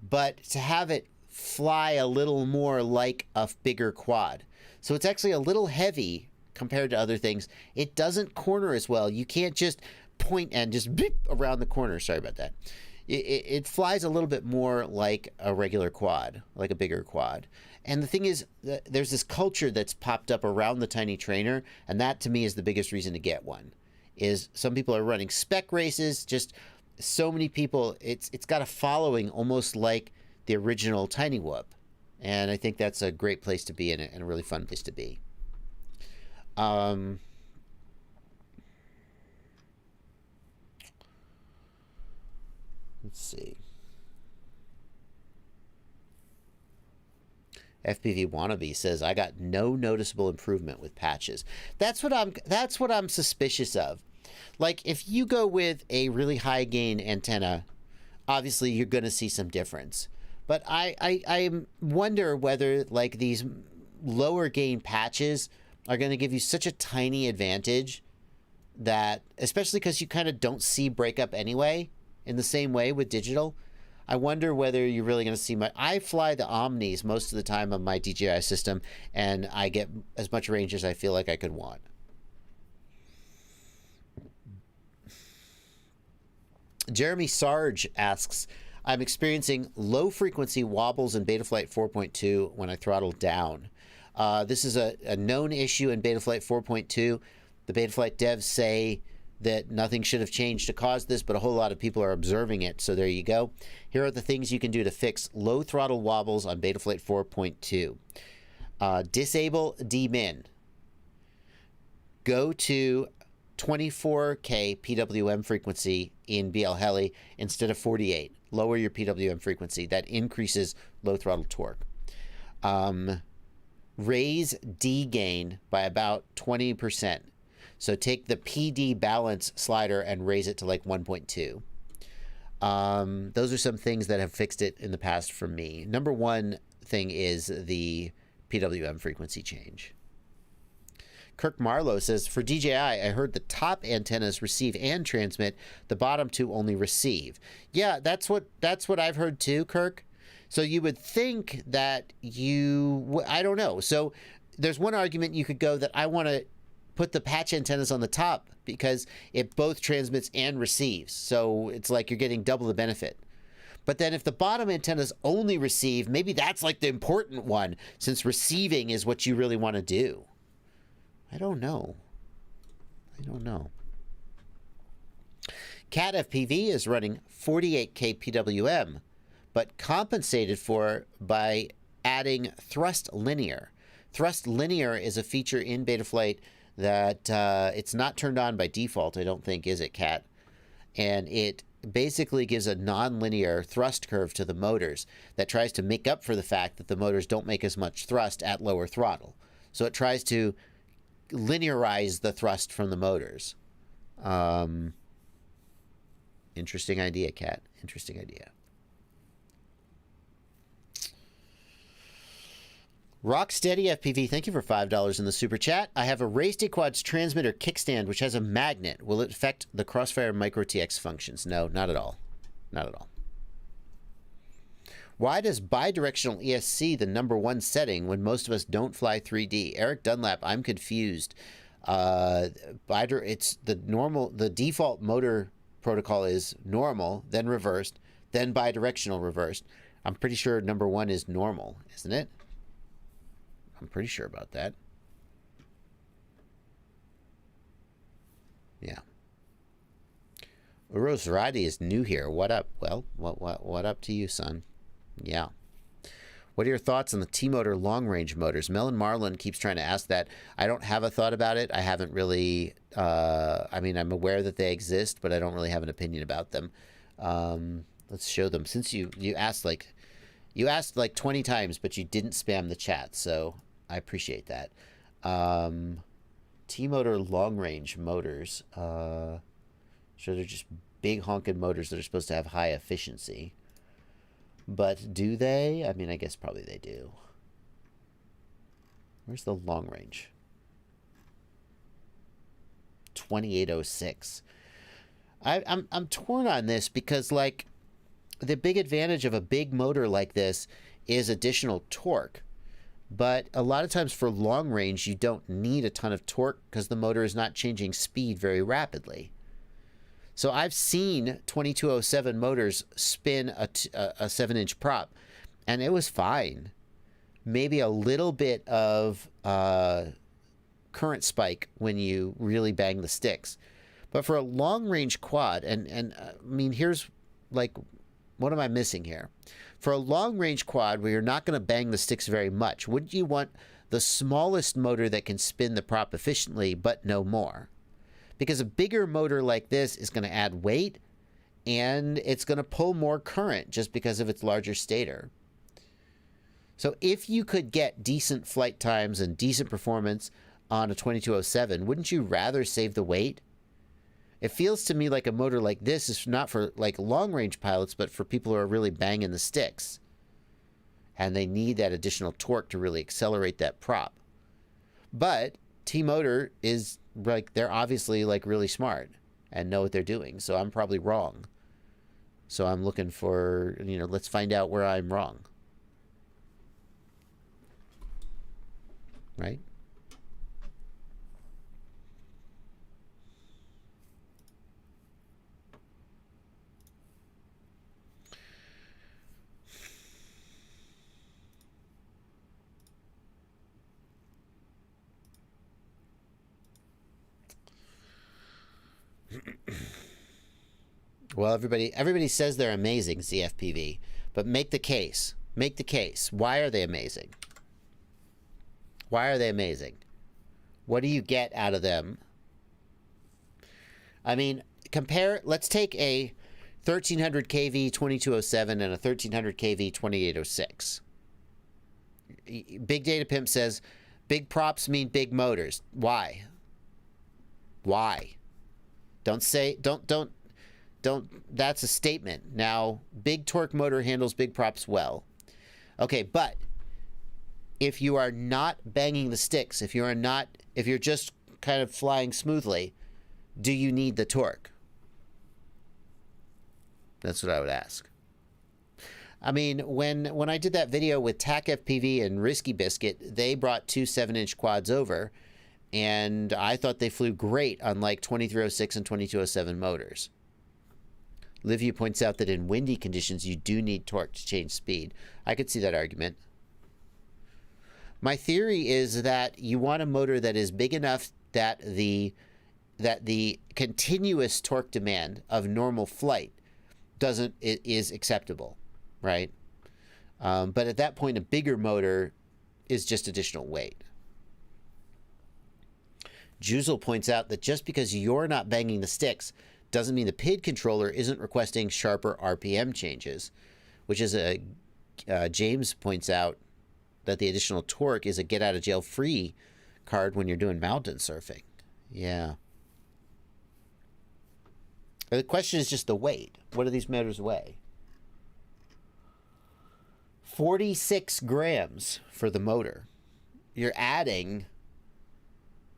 but to have it fly a little more like a bigger quad. So it's actually a little heavy compared to other things. It doesn't corner as well. You can't just point and just beep around the corner. Sorry about that. It flies a little bit more like a regular quad, like a bigger quad. And the thing is, there's this culture that's popped up around the Tiny Trainer, and that to me is the biggest reason to get one. Is some people are running spec races, just so many people, it's got a following almost like the original Tiny Whoop. And I think that's a great place to be and a really fun place to be. Let's see. FPV Wannabe says, I got no noticeable improvement with patches. That's what I'm suspicious of. Like, if you go with a really high gain antenna, obviously you're going to see some difference. But I wonder whether, like, these lower gain patches are going to give you such a tiny advantage that, especially because you kind of don't see breakup anyway, in the same way with digital, I wonder whether you're really going to see I fly the Omnis most of the time on my DJI system, and I get as much range as I feel like I could want. Jeremy Sarge asks, I'm experiencing low frequency wobbles in Betaflight 4.2 when I throttle down. This is a known issue in Betaflight 4.2. The Betaflight devs say that nothing should have changed to cause this, but a whole lot of people are observing it. So there you go. Here are the things you can do to fix low throttle wobbles on Betaflight 4.2. Disable DMIN. Go to 24K PWM frequency in BL Heli instead of 48. Lower your PWM frequency. That increases low throttle torque. Raise D gain by about 20%. So take the PD balance slider and raise it to like 1.2. Those are some things that have fixed it in the past for me. Number one thing is the PWM frequency change. Kirk Marlowe says, for DJI, I heard the top antennas receive and transmit, the bottom two only receive. Yeah, that's what I've heard too, Kirk. So you would think that I don't know. So there's one argument you could go that I want to put the patch antennas on the top because it both transmits and receives. So it's like you're getting double the benefit. But then if the bottom antennas only receive, maybe that's like the important one, since receiving is what you really want to do. I don't know. Cat FPV is running 48K PWM, but compensated for by adding thrust linear. Thrust linear is a feature in Betaflight that it's not turned on by default, I don't think, is it, Kat? And it basically gives a non-linear thrust curve to the motors that tries to make up for the fact that the motors don't make as much thrust at lower throttle. So it tries to linearize the thrust from the motors. Interesting idea, Kat. Interesting idea. Rocksteady FPV, thank you for $5 in the super chat. I have a Race Day Quads transmitter kickstand which has a magnet. Will it affect the Crossfire Micro TX functions? No, not at all. Not at all. Why does bidirectional ESC the #1 setting when most of us don't fly 3D? Eric Dunlap, I'm confused. It's the normal, the default motor protocol is normal, then reversed, then bidirectional reversed. I'm pretty sure #1 is normal, isn't it? I'm pretty sure about that. Yeah. Uros Radi is new here. What up? Well, what up to you, son? Yeah. What are your thoughts on the T-Motor long-range motors? Melon Marlin keeps trying to ask that. I don't have a thought about it. I haven't really... I mean, I'm aware that they exist, but I don't really have an opinion about them. Let's show them. Since you asked like 20 times, but you didn't spam the chat, so I appreciate that. T-Motor long-range motors. So they're just big honking motors that are supposed to have high efficiency. But do they? I mean, I guess probably they do. Where's the long range? 2806. I'm torn on this because, like, the big advantage of a big motor like this is additional torque. But a lot of times for long range, you don't need a ton of torque because the motor is not changing speed very rapidly. So I've seen 2207 motors spin a 7-inch prop, and it was fine. Maybe a little bit of current spike when you really bang the sticks. But for a long-range quad, and I mean, here's, like, what am I missing here? For a long-range quad where you're not going to bang the sticks very much, wouldn't you want the smallest motor that can spin the prop efficiently, but no more? Because a bigger motor like this is going to add weight, and it's going to pull more current just because of its larger stator. So if you could get decent flight times and decent performance on a 2207, wouldn't you rather save the weight? It feels to me like a motor like this is not for like long-range pilots, but for people who are really banging the sticks. And they need that additional torque to really accelerate that prop. But T-Motor is like, they're obviously like really smart and know what they're doing. So I'm probably wrong. So I'm looking for, you know, let's find out where I'm wrong. Right? Well, everybody says they're amazing, ZFPV, but make the case. Make the case. Why are they amazing? Why are they amazing? What do you get out of them? I mean, let's take a 1300 kV 2207 and a 1300 kV 2806. Big Data Pimp says big props mean big motors. Why? Why? Don't, that's a statement. Now, big torque motor handles big props well. Okay, but if you are not banging the sticks, if you're just kind of flying smoothly, do you need the torque? That's what I would ask. I mean, when I did that video with TAC FPV and Risky Biscuit, they brought two 7-inch quads over, and I thought they flew great on like 2306 and 2207 motors. Livia points out that in windy conditions, you do need torque to change speed. I could see that argument. My theory is that you want a motor that is big enough that the continuous torque demand of normal flight is acceptable, right? But at that point, a bigger motor is just additional weight. Juzel points out that just because you're not banging the sticks doesn't mean the PID controller isn't requesting sharper RPM changes, which is James points out that the additional torque is a get-out-of-jail-free card when you're doing mountain surfing. Yeah. The question is just the weight. What do these motors weigh? 46 grams for the motor. You're adding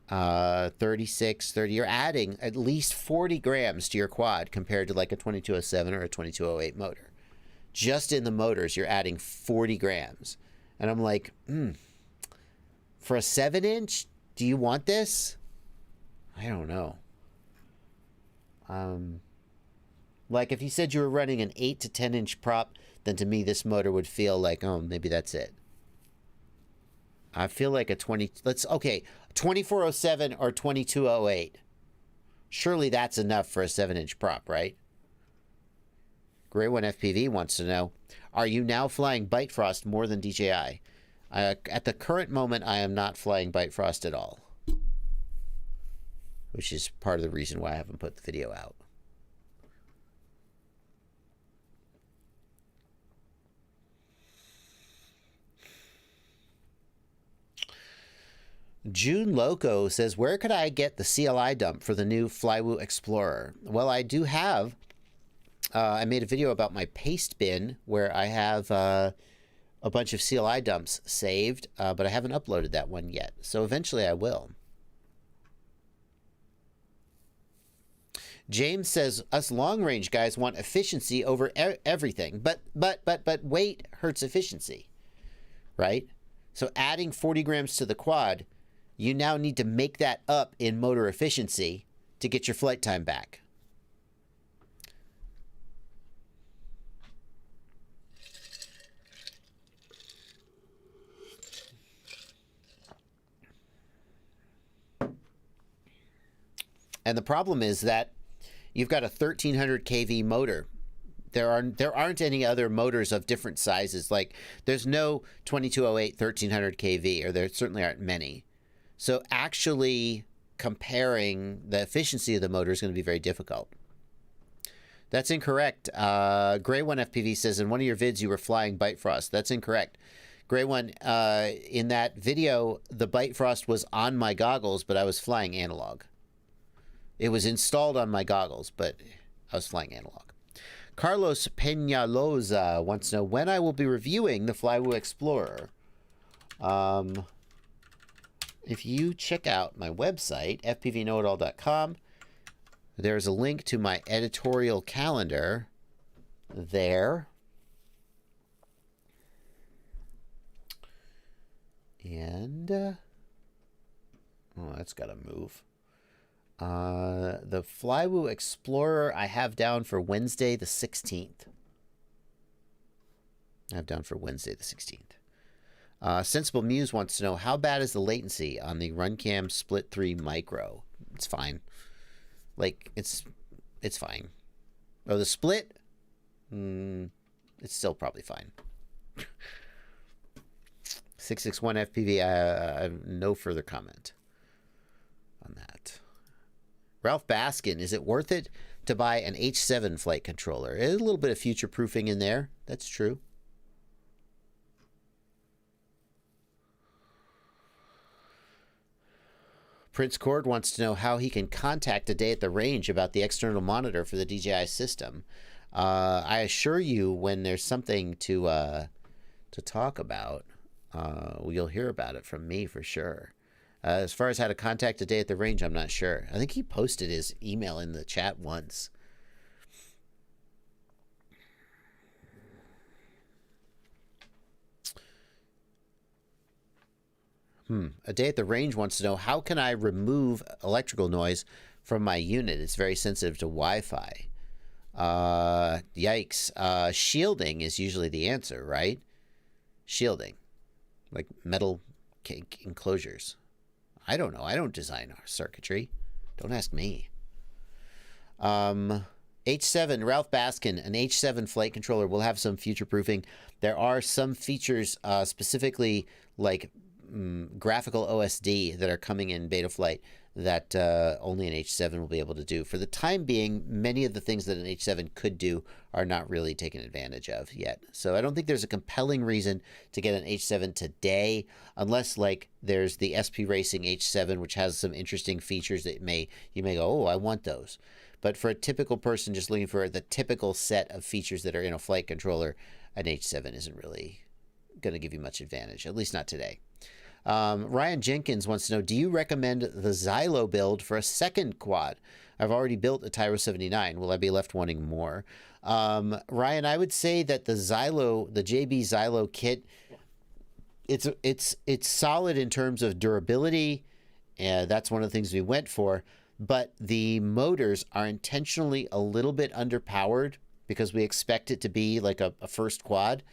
30. You're adding at least 40 grams to your quad compared to like a 2207 or a 2208 motor. Just in the motors, you're adding 40 grams. And I'm like, for a 7-inch, do you want this? I don't know. Like if you said you were running an 8 to 10-inch prop, then to me this motor would feel like, oh, maybe that's it. I feel like a 2407 or 2208. Surely that's enough for a 7-inch prop, right? Gray One FPV wants to know, are you now flying Bite Frost more than DJI? At the current moment, I am not flying Bite Frost at all. Which is part of the reason why I haven't put the video out. June Loco says, where could I get the CLI dump for the new Flywoo Explorer? Well, I do have, I made a video about my paste bin where I have a bunch of CLI dumps saved, but I haven't uploaded that one yet. So eventually I will. James says, us long-range guys want efficiency over everything, but weight hurts efficiency, right? So adding 40 grams to the quad, you now need to make that up in motor efficiency to get your flight time back. And the problem is that you've got a 1300 kV motor. There aren't any other motors of different sizes. Like there's no 2208 1300 kV, or there certainly aren't many. So actually comparing the efficiency of the motor is going to be very difficult. That's incorrect. Gray One FPV says in one of your vids you were flying Bite Frost. That's incorrect. Gray One, in that video, the Bite Frost was on my goggles, but I was flying analog. It was installed on my goggles, but I was flying analog. Carlos Peñaloza wants to know when I will be reviewing the Flywoo Explorer. If you check out my website, fpvknowitall.com, there's a link to my editorial calendar there. And, oh, that's got to move. The Flywoo Explorer I have down for Wednesday the 16th. I have down for Wednesday the 16th. Sensible Muse wants to know, how bad is the latency on the Runcam Split 3 Micro? It's fine. Like, it's fine. Oh, the Split? It's still probably fine. 661 FPV, I have no further comment on that. Ralph Baskin, is it worth it to buy an H7 flight controller? There's a little bit of future proofing in there. That's true. Prince Cord wants to know how he can contact a day at the range about the external monitor for the DJI system. I assure you, when there's something to talk about, you'll hear about it from me for sure. As far as how to contact a day at the range, I'm not sure. I think he posted his email in the chat once. A day at the range wants to know, how can I remove electrical noise from my unit? It's very sensitive to Wi-Fi. Yikes. Shielding is usually the answer, right? Shielding. Like metal enclosures. I don't know. I don't design our circuitry. Don't ask me. H7, Ralph Baskin, an H7 flight controller will have some future proofing. There are some features specifically like graphical OSD that are coming in Betaflight that only an H7 will be able to do. For the time being, many of the things that an H7 could do are not really taken advantage of yet. So I don't think there's a compelling reason to get an H7 today, unless like there's the SP Racing H7, which has some interesting features that you may go, oh, I want those. But for a typical person just looking for the typical set of features that are in a flight controller, an H7 isn't really going to give you much advantage, at least not today. Ryan Jenkins wants to know, do you recommend the Xylo build for a second quad? I've already built a Tyro 79. Will I be left wanting more? Ryan, I would say that the JB Xylo kit, it's solid in terms of durability. That's one of the things we went for. But the motors are intentionally a little bit underpowered because we expect it to be like a first quad.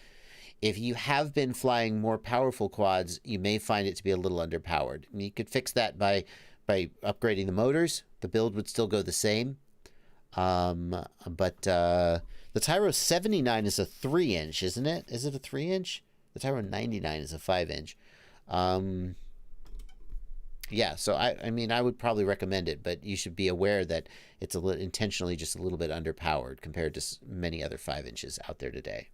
If you have been flying more powerful quads, you may find it to be a little underpowered. And you could fix that by upgrading the motors. The build would still go the same. But the Tyro 79 is a 3-inch, isn't it? Is it a 3-inch? The Tyro 99 is a 5-inch. Yeah, so I mean, I would probably recommend it, but you should be aware that it's intentionally just a little bit underpowered compared to many other 5-inches out there today.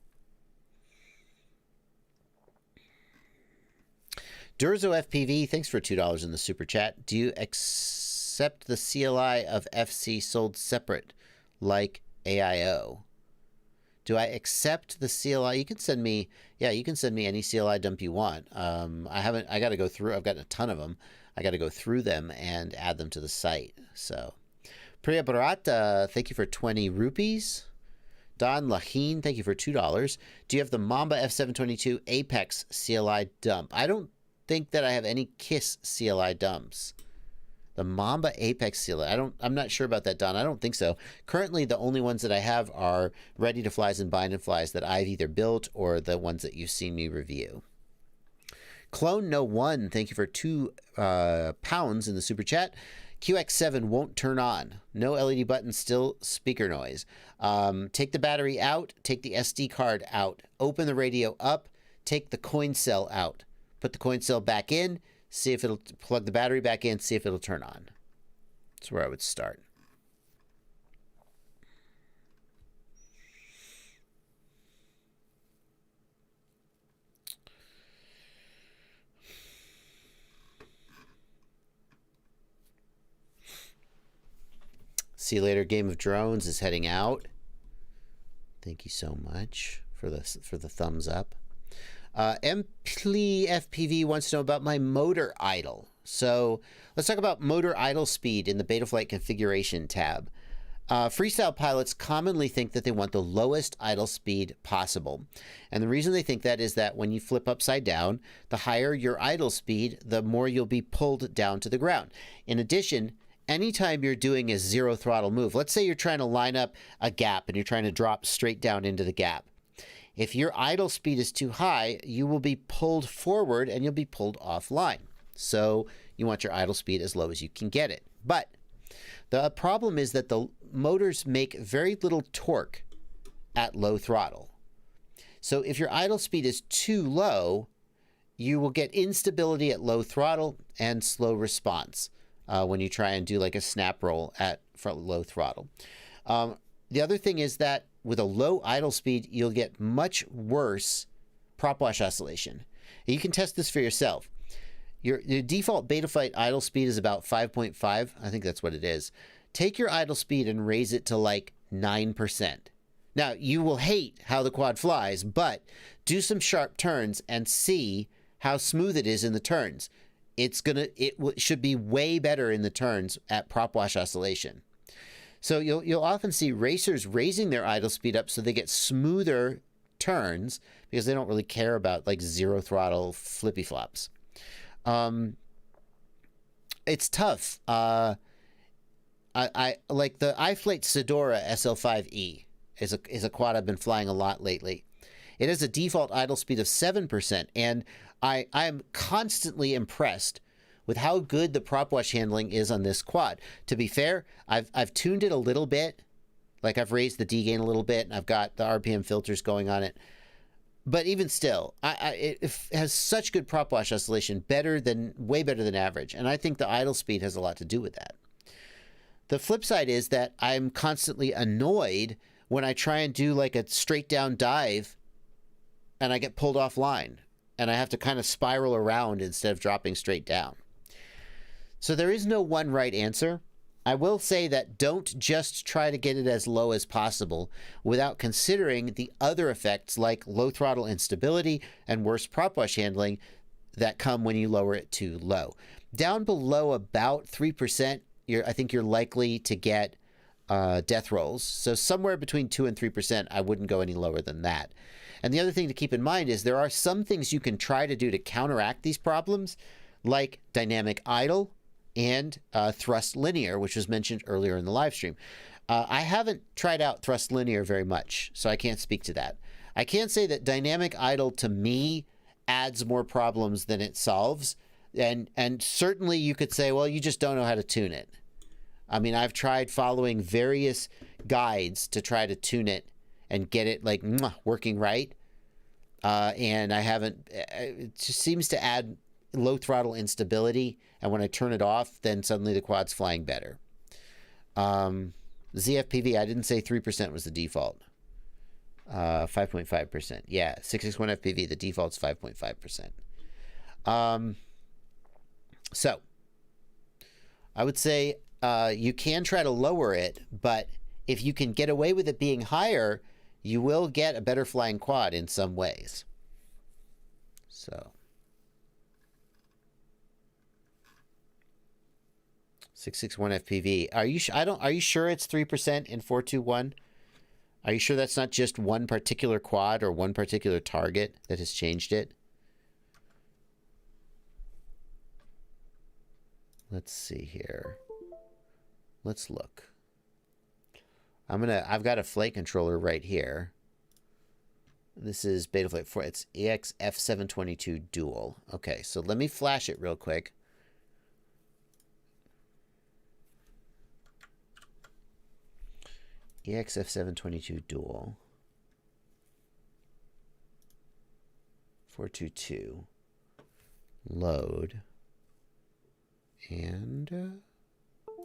Durzo FPV, thanks for $2 in the super chat. Do you accept the CLI of FC sold separate, like AIO? Do I accept the CLI? You can send me, you can send me any CLI dump you want. I got to go through, I've got a ton of them. I got to go through them and add them to the site. So, Priya Bharata, thank you for 20 rupees. Don Laheen, thank you for $2. Do you have the Mamba F722 Apex CLI dump? I don't think that I have any KISS CLI dumps. The Mamba Apex CLI, I'm not sure about that, Don. I don't think so. Currently, the only ones that I have are Ready to Flies and Bind and Flies that I've either built or the ones that you've seen me review. Clone No One, thank you for £2 in the super chat. QX7 won't turn on. No LED button, still speaker noise. Take the battery out, take the SD card out, open the radio up, take the coin cell out. Put the coin cell back in, see if it'll plug the battery back in, see if it'll turn on. That's where I would start. See you later. Game of Drones is heading out. Thank you so much for the thumbs up. Empli FPV wants to know about my motor idle. So let's talk about motor idle speed in the Betaflight configuration tab. Freestyle pilots commonly think that they want the lowest idle speed possible. And the reason they think that is that when you flip upside down, the higher your idle speed, the more you'll be pulled down to the ground. In addition, anytime you're doing a zero throttle move, let's say you're trying to line up a gap and you're trying to drop straight down into the gap. If your idle speed is too high, you will be pulled forward and you'll be pulled offline. So you want your idle speed as low as you can get it. But the problem is that the motors make very little torque at low throttle. So if your idle speed is too low, you will get instability at low throttle and slow response when you try and do like a snap roll at low throttle. The other thing is that with a low idle speed, you'll get much worse prop wash oscillation. And you can test this for yourself. Your default Betaflight idle speed is about 5.5. I think that's what it is. Take your idle speed and raise it to like 9%. Now, you will hate how the quad flies, but do some sharp turns and see how smooth it is in the turns. It should be way better in the turns at prop wash oscillation. So you'll often see racers raising their idle speed up so they get smoother turns because they don't really care about like zero throttle flippy flops. It's tough. I like the iFlight Sedora SL5E is a quad I've been flying a lot lately. It has a default idle speed of 7%, and I'm constantly impressed with how good the prop wash handling is on this quad. To be fair, I've tuned it a little bit, like I've raised the D gain a little bit, and I've got the RPM filters going on it. But even still, it has such good prop wash oscillation, way better than average. And I think the idle speed has a lot to do with that. The flip side is that I'm constantly annoyed when I try and do like a straight down dive and I get pulled offline and I have to kind of spiral around instead of dropping straight down. So there is no one right answer. I will say that don't just try to get it as low as possible without considering the other effects like low throttle instability and worse prop wash handling that come when you lower it too low. Down below about 3%, I think you're likely to get death rolls. So somewhere between 2 and 3%, I wouldn't go any lower than that. And the other thing to keep in mind is there are some things you can try to do to counteract these problems, like dynamic idle and thrust linear, which was mentioned earlier in the live stream. I haven't tried out thrust linear very much, so I can't speak to that. I can say that dynamic idle to me adds more problems than it solves. And certainly you could say, well, you just don't know how to tune it. I mean, I've tried following various guides to try to tune it and get it like working right. And I haven't, it just seems to add low throttle instability. And when I turn it off, then suddenly the quad's flying better. ZFPV, I didn't say 3% was the default. 5.5%. Yeah, 661 FPV, the default's 5.5%. So I would say you can try to lower it, but if you can get away with it being higher, you will get a better flying quad in some ways. So 661 FPV. Are you are you sure it's 3% in 421? Are you sure that's not just one particular quad or one particular target that has changed it? Let's see here. Let's look. I've got a flight controller right here. This is Betaflight 4. It's EXF722 Dual. Okay, so let me flash it real quick. EXF722 Dual. 422. Load. And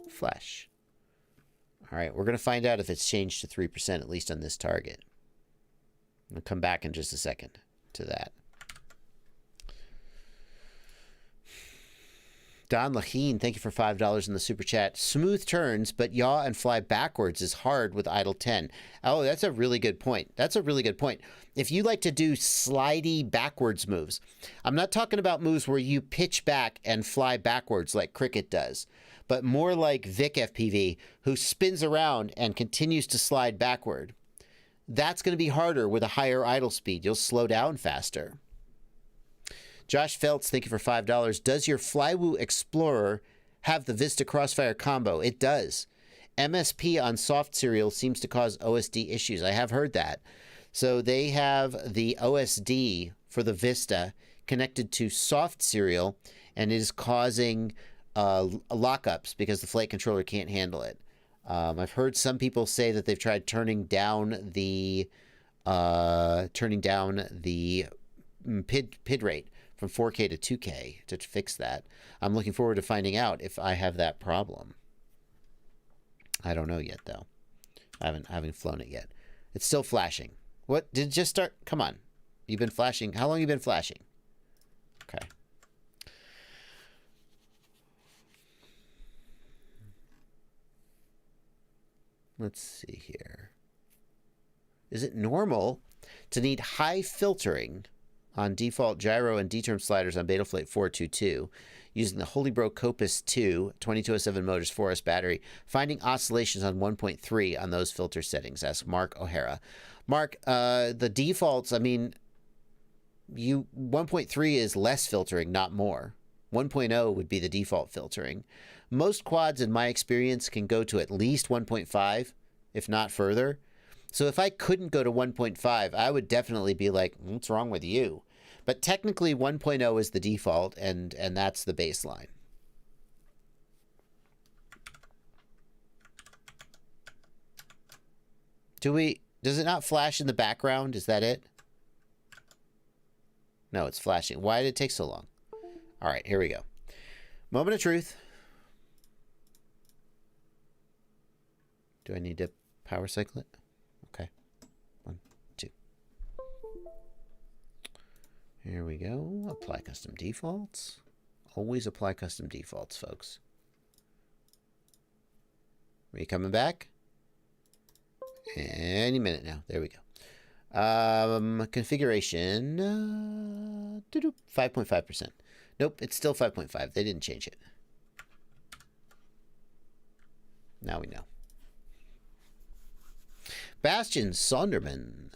flash. All right, we're going to find out if it's changed to 3%, at least on this target. I'll come back in just a second to that. Don Laheen, thank you for $5 in the super chat. Smooth turns, but yaw and fly backwards is hard with idle 10. Oh, that's a really good point. That's a really good point. If you like to do slidey backwards moves, I'm not talking about moves where you pitch back and fly backwards like Cricket does, but more like Vic FPV, who spins around and continues to slide backward. That's going to be harder with a higher idle speed. You'll slow down faster. Josh Feltz, thank you for $5. Does your Flywoo Explorer have the Vista Crossfire combo? It does. MSP on soft serial seems to cause OSD issues. I have heard that. So they have the OSD for the Vista connected to soft serial, and it is causing lockups because the flight controller can't handle it. I've heard some people say that they've tried turning down the PID rate from 4K to 2K to fix that. I'm looking forward to finding out if I have that problem. I don't know yet, though. I haven't flown it yet. It's still flashing. What? Did it just start? Come on. You've been flashing. How long have you been flashing? Okay. Let's see here. Is it normal to need high filtering on default gyro and D-term sliders on Betaflight 422 using the Holybro Copus 2 2207 motors 4S battery, finding oscillations on 1.3 on those filter settings? Asks Mark O'Hara. Mark, the defaults, I mean, 1.3 is less filtering, not more. 1.0 would be the default filtering. Most quads, in my experience, can go to at least 1.5, if not further. So if I couldn't go to 1.5, I would definitely be like, what's wrong with you? But technically 1.0 is the default, and that's the baseline. Does it not flash in the background? Is that it? No, it's flashing. Why did it take so long? All right, here we go. Moment of truth. Do I need to power cycle it? Okay. 1, 2. Here we go. Apply custom defaults. Always apply custom defaults, folks. Are you coming back? Any minute now. There we go. Configuration. 5.5%. Nope, it's still 5.5. They didn't change it. Now we know. Bastian Sonderman.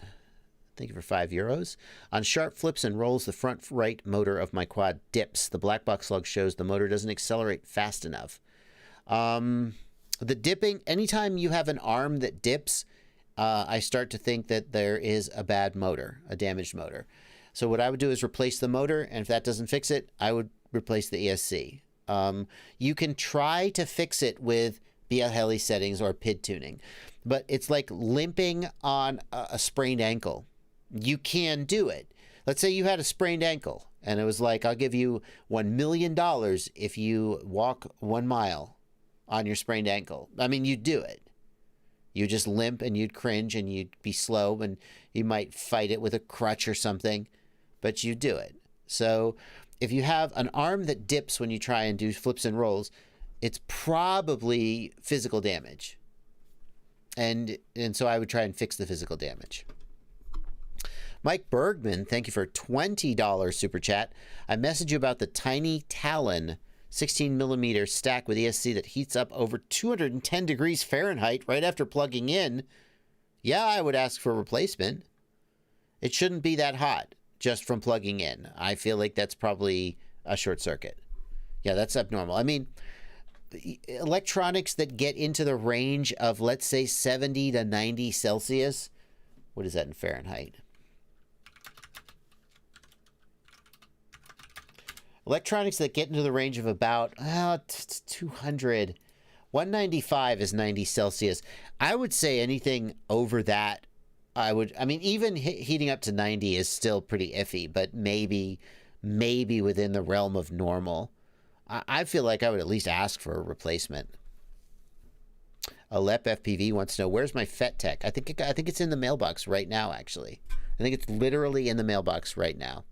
Thank you for €5. On sharp flips and rolls, the front right motor of my quad dips. The black box log shows the motor doesn't accelerate fast enough. The dipping, anytime you have an arm that dips, I start to think that there is a bad motor, a damaged motor. So what I would do is replace the motor, and if that doesn't fix it, I would replace the ESC. You can try to fix it with BL-Heli settings or PID tuning, but it's like limping on a sprained ankle. You can do it. Let's say you had a sprained ankle, and it was like, I'll give you $1 million if you walk 1 mile on your sprained ankle. I mean, you'd do it. You just limp and you'd cringe and you'd be slow and you might fight it with a crutch or something, but you do it. So if you have an arm that dips when you try and do flips and rolls, it's probably physical damage. And so I would try and fix the physical damage. Mike Bergman, thank you for $20 super chat. I messaged you about the Tiny Talon 16mm stack with ESC that heats up over 210 degrees Fahrenheit right after plugging in. Yeah, I would ask for a replacement. It shouldn't be that hot just from plugging in. I feel like that's probably a short circuit. Yeah, that's abnormal. I mean, electronics that get into the range of, let's say, 70 to 90 Celsius. What is that in Fahrenheit? Electronics that get into the range of about 200. 195 is 90 Celsius. I would say anything over that, I mean, even heating up to 90 is still pretty iffy, but maybe within the realm of normal. I feel like I would at least ask for a replacement. Alep FPV wants to know, where's my FET-Tech? I think it's in the mailbox right now, actually. I think it's literally in the mailbox right now.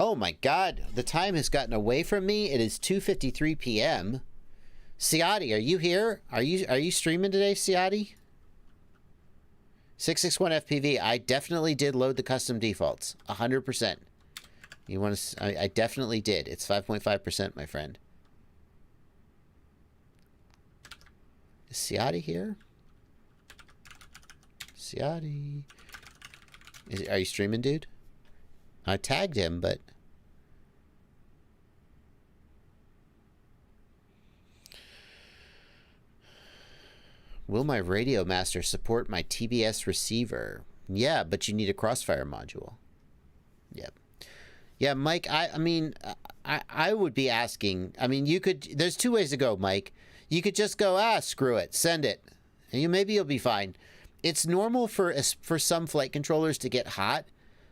Oh my God, the time has gotten away from me. It is 2:53 p.m. Ciati, are you here? Are you streaming today, Ciati? 661 FPV. I definitely did load the custom defaults. 100%. You want to? I definitely did. It's 5.5%, my friend. Is Ciati here? Ciati. Are you streaming, dude? I tagged him, but... Will my Radio Master support my TBS receiver? Yeah, but you need a Crossfire module. Yep. Yeah, Mike, I mean, I would be asking... I mean, you could... There's 2 ways to go, Mike. You could just go, screw it, send it. And maybe you'll be fine. It's normal for some flight controllers to get hot,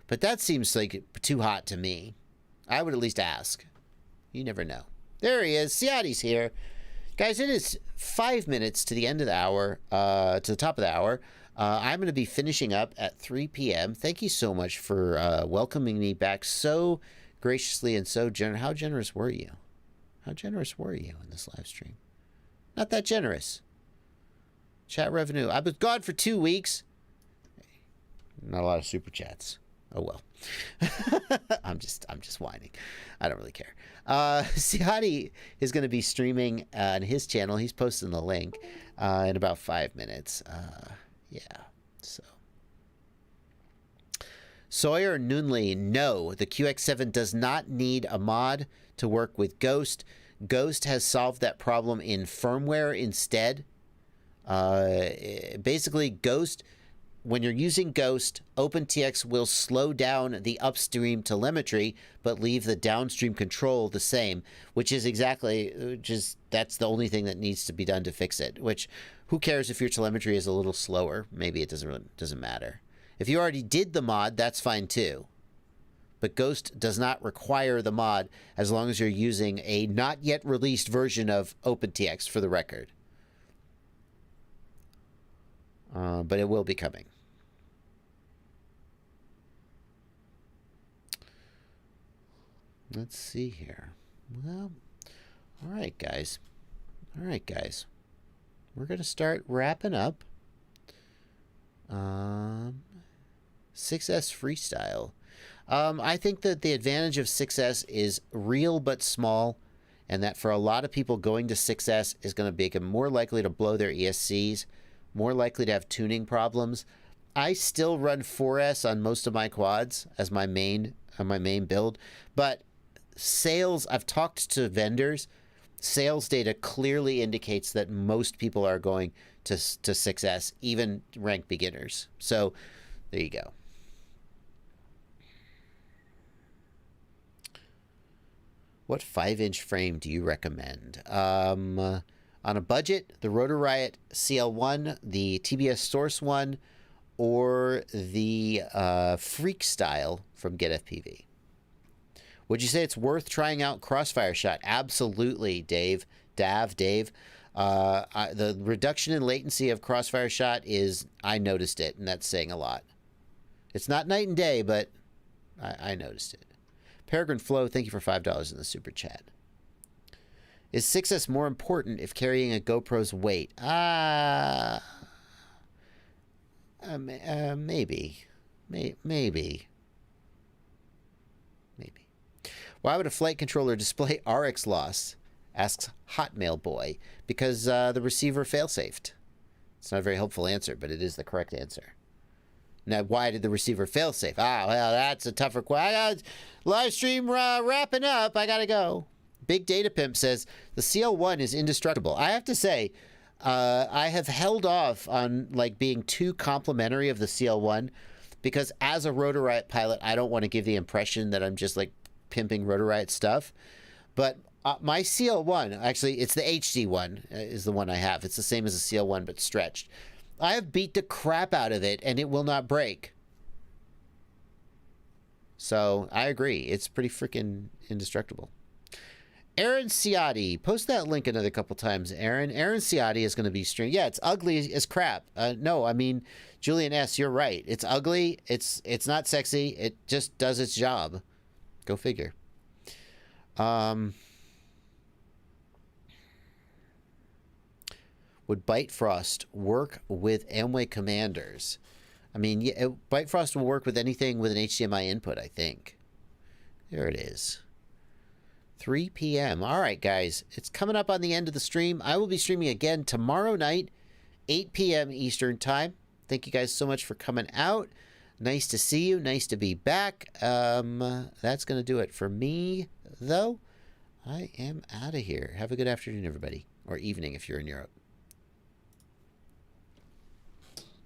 but that seems like too hot to me. I would at least ask. You never know. There he is. Ciati's here. Guys, it is 5 minutes to the end of the hour, to the top of the hour. I'm going to be finishing up at 3 p.m. Thank you so much for welcoming me back so graciously and so generous. How generous were you? How generous were you in this live stream? Not that generous. Chat revenue. I was gone for 2 weeks. Not a lot of super chats. Oh well. I'm just whining. I don't really care. Ciati is going to be streaming on his channel. He's posting the link in about 5 minutes. Yeah. So Sawyer Nunley, no, the QX7 does not need a mod to work with Ghost. Ghost has solved that problem in firmware instead. Basically, Ghost when you're using Ghost, OpenTX will slow down the upstream telemetry, but leave the downstream control the same, which is that's the only thing that needs to be done to fix it. Which, who cares if your telemetry is a little slower? Maybe it doesn't matter. If you already did the mod, that's fine too. But Ghost does not require the mod as long as you're using a not yet released version of OpenTX, for the record. But it will be coming. Let's see here. Well, all right, guys. All right, guys. We're going to start wrapping up. 6S Freestyle. I think that the advantage of 6S is real but small, and that for a lot of people, going to 6S is going to make them more likely to blow their ESCs, more likely to have tuning problems. I still run 4S on most of my quads as my main build, but sales, I've talked to vendors, sales data clearly indicates that most people are going to 6S, even ranked beginners. So there you go. What 5-inch frame do you recommend? On a budget, the Rotor Riot CL1, the TBS Source one, or the Freak Style from Get FPV. Would you say it's worth trying out Crossfire Shot? Absolutely, Dave. The reduction in latency of Crossfire Shot I noticed it, and that's saying a lot. It's not night and day, but I noticed it. Peregrine Flow, thank you for $5 in the super chat. Is 6S more important if carrying a GoPro's weight? Maybe. Maybe. Why would a flight controller display RX loss? Asks Hotmail Boy. Because the receiver fail-safed. It's not a very helpful answer, but it is the correct answer. Now, why did the receiver fail safe? Well, that's a tougher question. Live stream wrapping up. I gotta go. Big Data Pimp says the CL1 is indestructible. I have to say, I have held off on being too complimentary of the CL1 because as a Rotor Riot pilot, I don't want to give the impression that I'm just pimping Rotor Riot stuff. But my CL1, actually, it's the HD one, is the one I have. It's the same as the CL1 but stretched. I have beat the crap out of it, and it will not break. So, I agree. It's pretty freaking indestructible. Aaron Ciotti. Post that link another couple times, Aaron. Aaron Ciotti is going to be streaming. Yeah, it's ugly as crap. No, I mean, Julian S., you're right. It's ugly. It's not sexy. It just does its job. Go figure. Would Bitefrost work with Amway Commanders? I mean, yeah, Bitefrost will work with anything with an HDMI input, I think. There it is. 3 p.m. All right, guys. It's coming up on the end of the stream. I will be streaming again tomorrow night, 8 p.m. Eastern Time. Thank you guys so much for coming out. Nice to see you. Nice to be back. That's going to do it for me, though. I am out of here. Have a good afternoon, everybody. Or evening if you're in Europe.